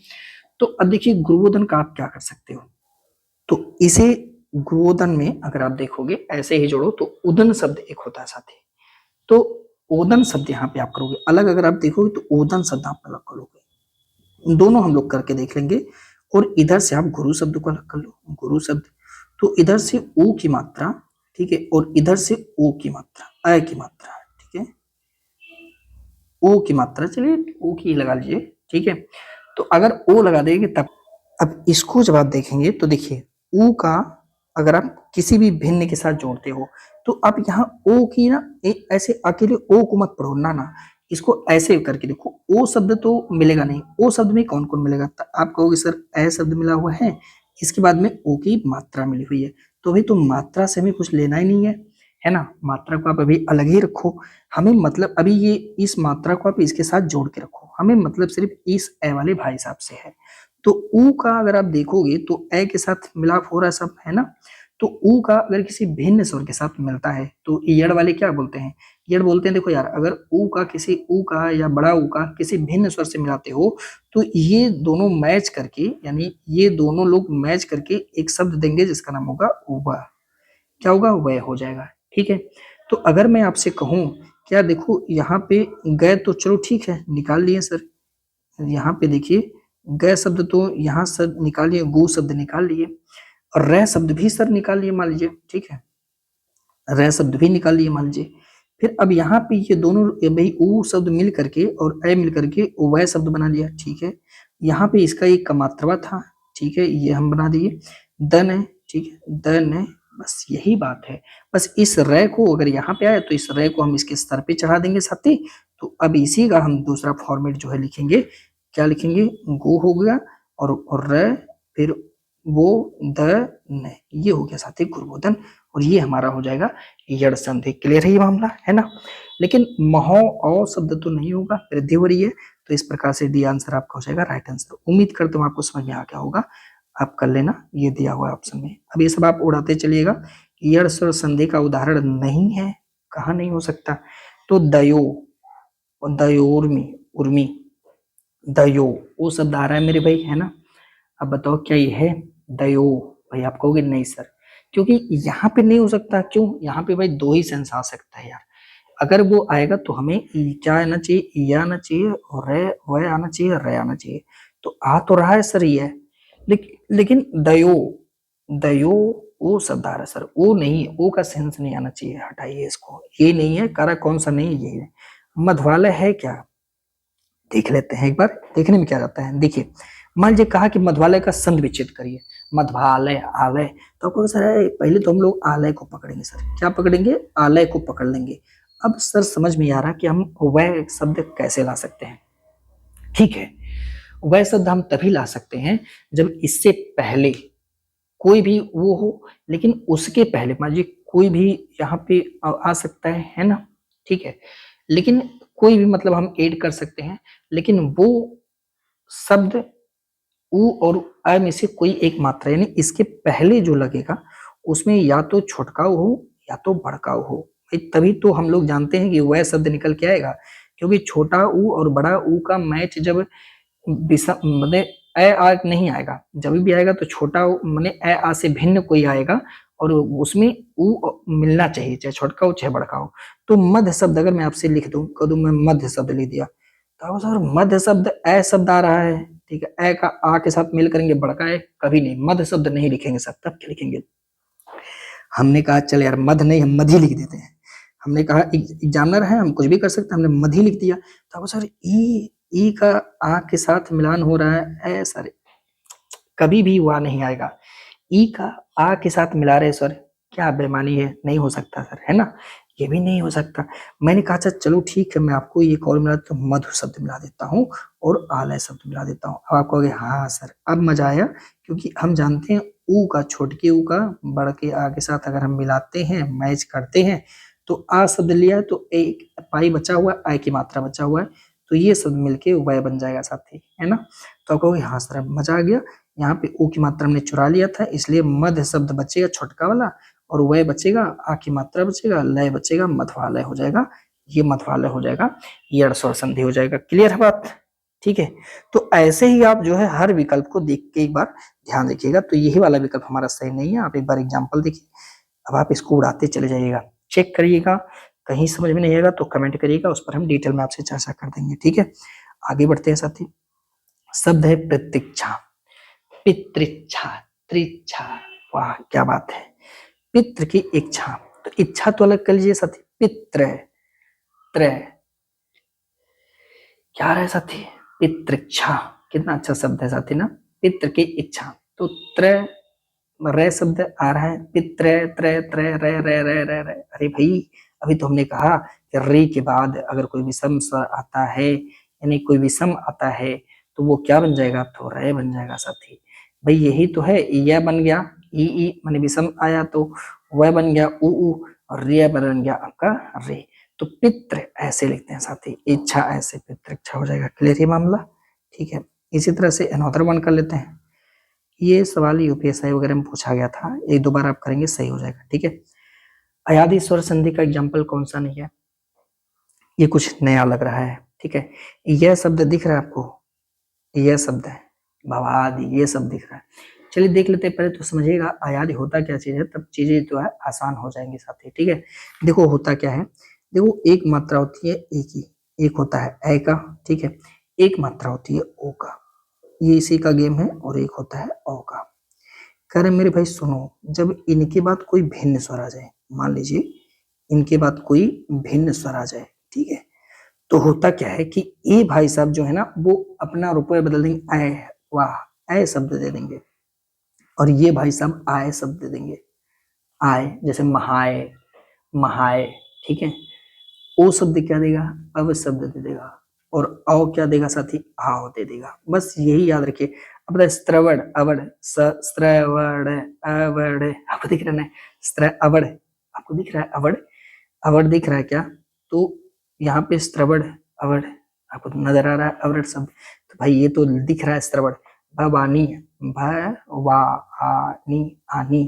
[SPEAKER 1] तो अब देखिए गुरुबोधन का आप क्या कर सकते हो, तो इसे गुरुबोधन में अगर आप देखोगे ऐसे ही जोड़ो तो उदन शब्द एक होता है साथी। तो ओदन शब्द यहाँ पे आप करोगे अलग, अगर आप देखोगे तो ओदन शब्द आप अलग करोगे। दोनों हम लोग करके देख लेंगे। और इधर से आप गुरु शब्द को अलग कर लो, गुरु शब्द, तो इधर से ओ की मात्रा, ठीक है, और इधर से ओ की मात्रा, अ की मात्रा, ठीक है, ओ की मात्रा, चलिए ओ की लगा लीजिए। ठीक है, तो अगर ओ लगा देंगे तब अब इसको जब आप देखेंगे तो देखिए ऊ का अगर आप किसी भी भिन्न के साथ जोड़ते हो तो आप यहाँ ओ की ना एक ऐसे अकेले ओ को मत पढ़ो ना ना, इसको ऐसे करके देखो। ओ शब्द तो मिलेगा नहीं, ओ शब्द में कौन कौन मिलेगा, तो आप कहोगे सर ए शब्द मिला हुआ है, इसके बाद में ओ की मात्रा मिली हुई है, तो भाई तो मात्रा से हमें कुछ लेना ही नहीं है ना। मात्रा को आप अभी अलग ही रखो, हमें मतलब अभी ये इस मात्रा को आप इसके साथ जोड़ के रखो, हमें मतलब सिर्फ इस ए वाले भाई साहब से है। तो ऊ का अगर आप देखोगे तो ए के साथ मिलाप हो रहा है सब, है ना। तो ऊ का अगर किसी भिन्न स्वर के साथ मिलता है तो यड़ वाले क्या बोलते हैं, यड़ बोलते हैं। देखो यार, अगर ऊ का किसी ऊ का या बड़ा ऊ का किसी भिन्न स्वर से मिलाते हो तो ये दोनों मैच करके, यानी ये दोनों लोग मैच करके एक शब्द देंगे जिसका नाम होगा उबा। क्या होगा, वह हो जाएगा। ठीक है, तो अगर मैं आपसे कहूं क्या, देखो यहाँ पे गए तो चलो ठीक है निकाल लिए सर, यहाँ पे देखिए गए शब्द तो यहाँ सर निकाल लिए, गु शब्द निकाल लिए, और रे शब्द भी सर निकाल लिए मान लीजिए, ठीक है, रे शब्द भी निकाल लिए मान लीजिए। फिर अब यहाँ पे ये दोनों भाई ऊ शब्द मिल करके और ए मिल करके वह शब्द बना लिया, ठीक है। यहाँ पे इसका एक कमात्रवा था, ठीक है, ये हम बना दिए दन है, ठीक है, दन है, बस यही बात है। बस इस रे को अगर यहाँ पे आए तो इस रे को हम इसके स्तर पे चढ़ा देंगे साथी। तो अब इसी का हम दूसरा फॉर्मेट जो है लिखेंगे, क्या लिखेंगे, गो हो गया और र, फिर वो द न, ये हो गया साथी गुरुबोधन, और ये हमारा हो जाएगा यड़ संधि। क्लियर है ये मामला, है ना। लेकिन महो औ शब्द तो नहीं होगा, वृद्धि हो रही है, तो इस प्रकार से डी आंसर आपका हो जाएगा राइट आंसर। उम्मीद करता हूँ आपको समझ में आ गया होगा, आप कर लेना, ये दिया हुआ है ऑप्शन में। अब ये सब आप उड़ाते चलिएगा। यड़ स्वर संधि का उदाहरण नहीं है, कहा नहीं हो सकता, तो दयो और दयोर्मी उर्मी, दयो वो शब्द आ रहा है मेरे भाई, है ना। अब बताओ क्या ये है दयो, भाई आप कहोगे नहीं सर, क्योंकि यहाँ पे नहीं हो सकता। क्यों, यहाँ पे भाई दो ही सेंस आ सकता है यार, अगर वो आएगा तो हमें क्या आना चाहिए, ई आना चाहिए, और रे वह आना चाहिए, रे आना चाहिए। तो आ तो रहा है सर ये, लेकिन दयो, दयो वो शब्द आ रहा है सर, वो नहीं, वो का सेंस नहीं आना चाहिए, हटाइए इसको, ये नहीं है, कारा कौन सा नहीं, ये है। मधवालय है क्या, देख लेते हैं एक बार, देखने में क्या जाता है। देखिए मान लीजिए कहा कि मधवालय का संधि विच्छेद करिए, मधवालय आलय, तो आपको सर पहले तो हम लोग आलय को पकड़ेंगे सर, क्या पकड़ेंगे, आलय को पकड़ लेंगे। अब सर समझ में आ रहा कि हम वह शब्द कैसे ला सकते हैं। ठीक है, वह शब्द हम तभी ला सकते हैं जब इससे पहले कोई भी वो हो, लेकिन उसके पहले मान लीजिए कोई भी यहाँ पे आ सकता है ना, ठीक है, लेकिन कोई भी मतलब हम ऐड कर सकते हैं, लेकिन वो शब्द उ और अ में से कोई एक मात्रा, यानी इसके पहले जो लगेगा उसमें या तो छुटकाव हो या तो भड़काव हो, तभी तो हम लोग जानते हैं कि वह शब्द निकल के आएगा। क्योंकि छोटा ऊ और बड़ा ऊ का मैच जब मतलब ए आ नहीं आएगा, जब भी आएगा तो छोटा मैंने ए आ से भिन्न कोई आएगा, और उसमें ऊ मिलना चाहिए, चाहे छोटका हो चाहे बड़का हो। तो मध्य शब्द अगर मैं आपसे लिख दूं, कह दूं मैं मध्य शब्द लिख दिया, तो सर मध्य शब्द ए शब्द आ रहा है, ठीक है, ए का आ के साथ मेल करेंगे, बड़का है कभी नहीं, मध्य शब्द नहीं लिखेंगे सर, तब क्या लिखेंगे, हमने कहा चल यार मध्य नहीं, हम मध्य लिख देते हैं। हमने कहा एग्जामिनर है, हम कुछ भी कर सकते हैं, हमने मध्य लिख दिया, तो सर ई का आ के साथ मिलान हो रहा है, ए सर कभी भी वह नहीं आएगा, ई का आ के साथ मिला रहे सर, क्या बेमानी है, नहीं हो सकता सर, है ना, ये भी नहीं हो सकता। मैंने कहा अच्छा चलो ठीक है, मैं आपको एक और मिला तो मधु शब्द मिला देता हूँ और आलय शब्द मिला देता हूँ। अब आप कहोगे हाँ सर अब मजा आया, क्योंकि हम जानते हैं ऊ का छोटके ऊ का बड़ के आ के साथ अगर हम मिलाते हैं, मैच करते हैं, तो आ शब्द लिया है तो एक पाई बचा हुआ है, आय की मात्रा बचा हुआ है, तो ये शब्द मिलके वह बन जाएगा साथी, है ना। तो आप कहोगे हाँ सर मजा आ गया, यहाँ पे ऊ की मात्रा हमने चुरा लिया था, इसलिए मध्य शब्द बचेगा छोटका वाला, और वह बचेगा, आ की मात्रा बचेगा, लय बचेगा, मध्वालय हो जाएगा, ये मध्वालय हो जाएगा, यड़ स्वर संधि हो जाएगा। क्लियर है बात, ठीक है। तो ऐसे ही आप जो है हर विकल्प को देख के एक बार ध्यान रखिएगा, तो यही वाला विकल्प हमारा सही नहीं है, आप एक बार एग्जाम्पल देखिए, अब आप इसको उड़ाते चले जाइएगा, चेक करिएगा, कहीं समझ में नहीं आएगा तो कमेंट करिएगा, उस पर हम डिटेल में आपसे चर्चा कर देंगे, ठीक है। आगे बढ़ते हैं साथी, शब्द है प्रतीक्षा, पितृच्छा, त्रिच्छा, वाह क्या बात है, पितृ की इच्छा, तो इच्छा तो अलग कर लीजिए साथी, पितृ, त्र, क्या रहा है साथी, पितृच्छा, कितना अच्छा शब्द है साथी ना, पित्र की इच्छा। तो त्र रे शब्द आ रहा है, पित्र त्र त्र रे रे रे रे रे। अरे भाई अभी तो हमने कहा कि रे के बाद अगर कोई विषम स्वर आता है, यानी कोई विषम आता है तो वो क्या बन जाएगा, तो रे बन जाएगा साथी। भाई यही तो है, यह बन गया ई माने विषम आया तो वह बन गया उ और रे बन गया आपका रे। तो पित्र ऐसे लिखते हैं साथी, इच्छा ऐसे पित्र इच्छा हो जाएगा। क्लियर है मामला, ठीक है। इसी तरह से अनोदर वन कर लेते हैं। ये सवाल यूपीएससी वगैरह में पूछा गया था, एक दो बार आप करेंगे सही हो जाएगा, ठीक है। अयादि स्वर संधि का एग्जाम्पल कौन सा नहीं है, ये कुछ नया लग रहा है, ठीक है। यह शब्द दिख रहा है आपको, यह शब्द है भवादि, ये सब दिख रहा है। चलिए देख लेते हैं, पहले तो समझिएगा अयादि होता क्या चीज है, तब चीजें जो है आसान हो जाएंगी साथी, ठीक है। देखो होता क्या है, देखो एक मात्रा होती है ए की, एक होता है ए का, ठीक है, एक मात्रा होती है ओ का, ये इसी का गेम है, और एक होता है ओ का। कह रहे मेरे भाई सुनो, जब इनके बाद कोई भिन्न स्वर आ जाए, मान लीजिए इनके बाद कोई भिन्न स्वर आ जाए, ठीक है, तो होता क्या है कि ए भाई साहब जो है ना वो अपना रुपये बदल देंगे, ऐ वाह ऐ शब्द दे देंगे, और ये भाई साहब आय शब्द दे देंगे, आय जैसे महाय महाय, ठीक है। ओ शब्द क्या देगा, अव शब्द दे देगा, और औ क्या देगा साथी, आओ दे देगा। बस यही याद रखिए। अब बताए स्त्रवण अवड़, स्त्रवण अवड़, आपको दिख रहा है स्त्र अवड़, आपको दिख रहा है अवड़, अवड़ दिख रहा है क्या, तो यहाँ पे स्त्रवण अवड़ आपको नजर आ रहा है अवड़ शब्द, तो भाई ये तो दिख रहा है स्त्रवण, भवानी भवानी आनी,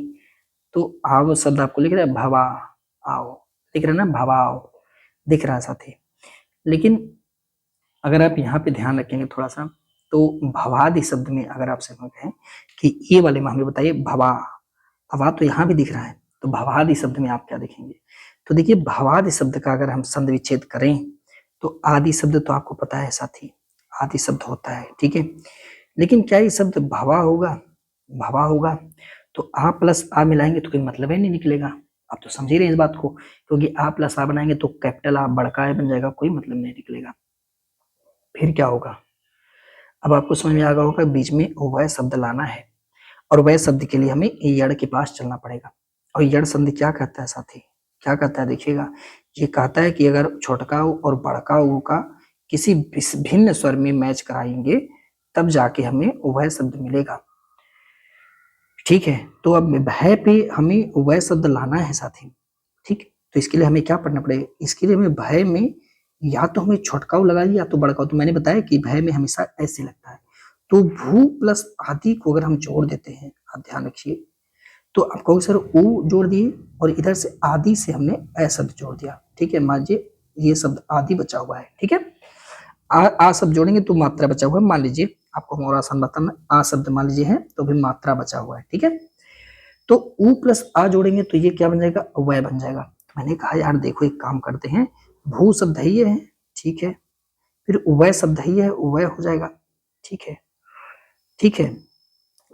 [SPEAKER 1] तो आव शब्द आपको लिख रहा है भवा आओ, दिख रहा है ना भवाओ, दिख रहा है साथी। लेकिन अगर आप यहाँ पे ध्यान रखेंगे थोड़ा सा, तो भवादि शब्द में अगर आपसे हम कहें कि ये वाले में हमें बताइए भवा, अवा तो यहाँ भी दिख रहा है, तो भवादि शब्द में आप क्या देखेंगे, तो देखिए भवादि शब्द का अगर हम संधि विच्छेद करें तो आदि शब्द तो आपको पता है साथी, आदि शब्द होता है, ठीक है। लेकिन क्या ये शब्द भवा होगा, भवा होगा तो आ प्लस आ मिलाएंगे तो कोई मतलब ही नहीं निकलेगा। आप तो समझ ही रहे हैं इस बात को, क्योंकि आ प्लस आ बनाएंगे तो कैपिटल आ बड़का आ बन जाएगा, कोई मतलब नहीं निकलेगा। फिर क्या होगा, अब आपको समझ में आ गया होगा, बीच में वह शब्द लाना है, और वह शब्द के लिए हमें यड़ के पास चलना पड़ेगा। और यड़ संधि क्या कहता है साथी, क्या कहता है देखिएगा, ये कहता है कि अगर छोटका उ और बड़का उ का किसी भिन्न स्वर में मैच कराएंगे तब जाके हमें वह शब्द मिलेगा, ठीक है। तो अब भय पे हमें वह शब्द लाना है साथी, ठीक। तो इसके लिए हमें क्या पढ़ना पड़ेगा, इसके लिए हमें भय में या तो हमें छोटकाऊ लगाइए या तो बड़काऊ, तो मैंने बताया कि भय में हमेशा ऐसे लगता है। तो भू प्लस आदि को अगर हम जोड़ देते हैं, आप ध्यान रखिए, तो आप कहोगे सर ऊ जोड़ दिए और इधर से आदि से हमने ए शब्द जोड़ दिया, ठीक है। मान लीजिए ये शब्द आदि बचा हुआ है, ठीक है, आ शब्द जोड़ेंगे तो मात्रा बचा हुआ है, मान लीजिए आपको और आसान बताना, आ शब्द मान लीजिए है तो भी मात्रा बचा हुआ है, ठीक है। तो उ प्लस आ जोड़ेंगे तो ये क्या बन जाएगा, वह बन जाएगा। तो मैंने कहा यार देखो एक काम करते हैं, भू शब्द है ये है, ठीक है, फिर वह शब्द ही है, वह हो जाएगा, ठीक है, ठीक है।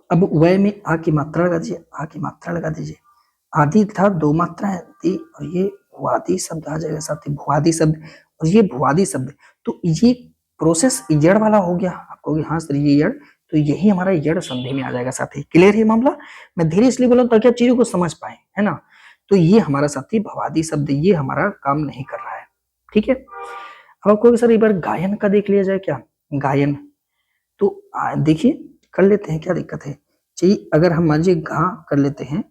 [SPEAKER 1] अब वह में आ की मात्रा लगा दीजिए, आ की मात्रा लगा दीजिए, आदि था दो मात्राएं थी, और ये भुआदि शब्द आ जाएगा साथ ही, भुआदि शब्द, और ये भुआदि शब्द, तो ये प्रोसेस यड़ वाला हो गया। आप कहोगे हाँ सर ये यड़, तो यही हमारा यड़ संधि में आ जाएगा साथी। क्लियर है मामला, मैं धीरे इसलिए बोला ताकि आप चीजों को समझ पाए, है ना। तो ये हमारा साथी भवादि शब्द, ये हमारा काम नहीं कर रहा है, ठीक है। अब आप कहोगे सर एक बार गायन का देख लिया जाए क्या, गायन, तो देखिए कर लेते हैं, क्या दिक्कत है। चाहिए अगर हम मान लीजिए गा कर लेते हैं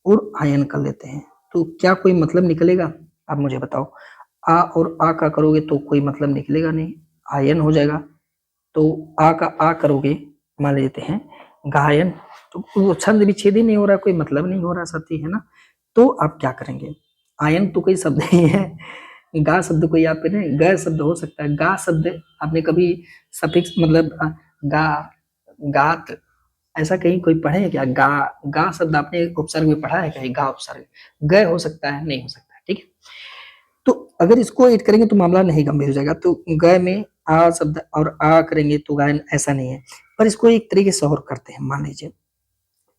[SPEAKER 1] और आयन कर लेते हैं तो क्या कोई मतलब निकलेगा, आप मुझे बताओ। आ और आ का करोगे तो कोई मतलब निकलेगा नहीं, आयन हो जाएगा। तो आ का आ करोगे, मान लेते हैं गायन, तो वो छंद विच्छेद ही नहीं हो रहा, कोई मतलब नहीं हो रहा साथी, है ना। तो आप क्या करेंगे, आयन तो कोई शब्द नहीं है, गा शब्द कोई आप नहीं, ग शब्द हो सकता है, गा शब्द आपने कभी सफिक्स मतलब गा गात ऐसा कहीं कोई पढ़े है क्या, गा गा शब्द आपने उपसर्ग में पढ़ा है कहीं, गा उपसर्ग ग हो सकता है, नहीं हो सकता है, ठीक है। तो अगर इसको एड करेंगे तो मामला नहीं गंभीर हो जाएगा, तो ग में आ शब्द और आ करेंगे तो गायन ऐसा नहीं है। पर इसको एक तरीके से और करते हैं, मान लीजिए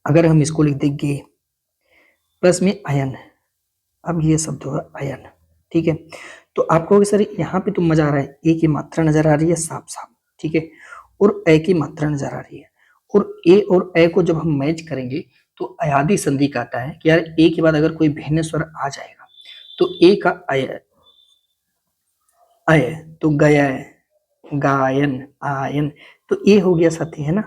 [SPEAKER 1] अगर हम इसको लिख देंगे प्लस में आयन, अब ये शब्द होगा आयन, ठीक है। तो आप कहोगे सर यहाँ पे तो मजा आ रहा है, ए की मात्रा नजर आ रही है साफ साफ, ठीक है, और ए की मात्रा नजर आ रही है, और ए और ए को जब हम मैच करेंगे तो अयादी संधि कहता है कि यार ए के बाद अगर कोई भिन्न स्वर आ जाएगा तो ए का अय, अय तो गया, गायन, आयन, तो ये हो गया साथी, है ना।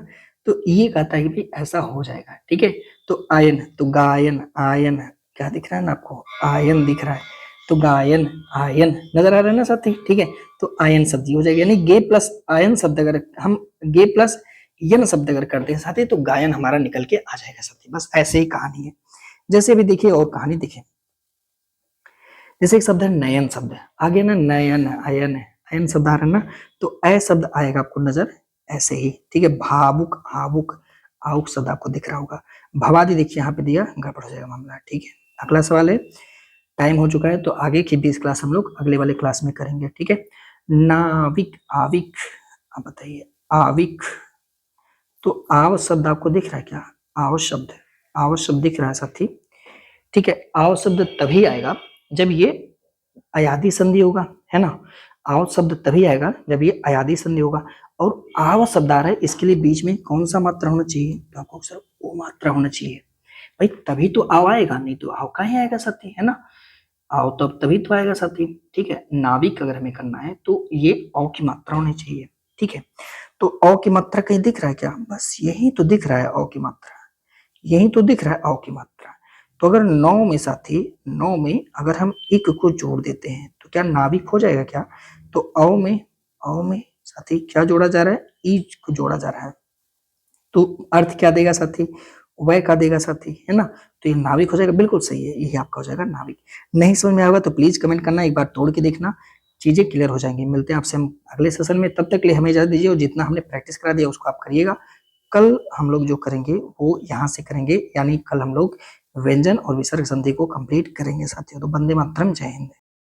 [SPEAKER 1] तो ये कहता है कि भाई ऐसा हो जाएगा, ठीक है। तो आयन तो गायन, आयन, क्या दिख रहा है ना आपको, आयन दिख रहा है, तो गायन, आयन नजर आ रहा है ना साथी, ठीक है। तो आयन शब्द हो जाएगा, यानी गे प्लस आयन शब्द अगर हम गे प्लस यन शब्द अगर करते हैं साथी तो गायन हमारा निकल के आ जाएगा साथी। बस ऐसे ही कहानी है। जैसे भी देखिए और कहानी देखिए, जैसे एक शब्द है नयन शब्द, आगे ना नयन, अयन है, अयन शब्द आ रहा है ना, तो अ शब्द आएगा आपको नजर ऐसे ही, ठीक है। भावुक, आवुक, आवुक शब्द आपको दिख रहा होगा। भवादि देखिए यहाँ पे दिया, गड़बड़ हो जाएगा मामला, ठीक है। अगला सवाल है, टाइम हो चुका है तो आगे की 20 क्लास हम लोग अगले वाले क्लास में करेंगे, ठीक है। नाविक, आविक, आप बताइए, आविक, तो आव शब्द आपको दिख रहा है क्या, आव शब्द, आव शब्द दिख रहा है साथी, ठीक है। आव शब्द तभी आएगा जब ये अयादी संधि होगा, है ना। आव शब्द तभी आएगा जब ये अयादी संधि होगा। और आव शब्द आ रहा है, इसके लिए बीच में कौन सा मात्रा होना चाहिए, तो आपको सर ओ मात्रा होना चाहिए भाई, तभी तो आव आएगा, नहीं तो आव कहाँ आएगा साथी, है ना। आओ तो अब तभी तो आएगा साथी, ठीक है। नाविक अगर हमें करना है तो ये औ की मात्रा होनी चाहिए, ठीक है। तो औ की मात्रा कहीं दिख रहा है क्या, बस यही तो दिख रहा है औ की मात्रा, यही तो दिख रहा है औ की मात्रा। तो अगर 9 में साथी, 9 में अगर हम इक को जोड़ देते हैं तो क्या नाविक हो जाएगा क्या, तो औ में साथी क्या जोड़ा जा रहा है, ई को जोड़ा जा रहा है, तो अर्थ क्या देगा साथी, वह का देगा साथी, है ना। तो ये नाविक हो जाएगा, बिल्कुल सही है, यही आपका हो जाएगा नाविक। नहीं समझ में आएगा तो प्लीज कमेंट करना, एक बार तोड़ के देखना, चीजें क्लियर हो जाएंगी। मिलते हैं आपसे हम अगले सेशन में, तब तक के लिए हमें इजाजत दीजिए और जितना हमने प्रैक्टिस करा दिया उसको आप करिएगा। कल हम लोग जो करेंगे वो यहाँ से करेंगे, यानी कल हम लोग व्यंजन और विसर्ग संधि को कंप्लीट करेंगे साथियों। तो वंदे मातरम, जय हिंद।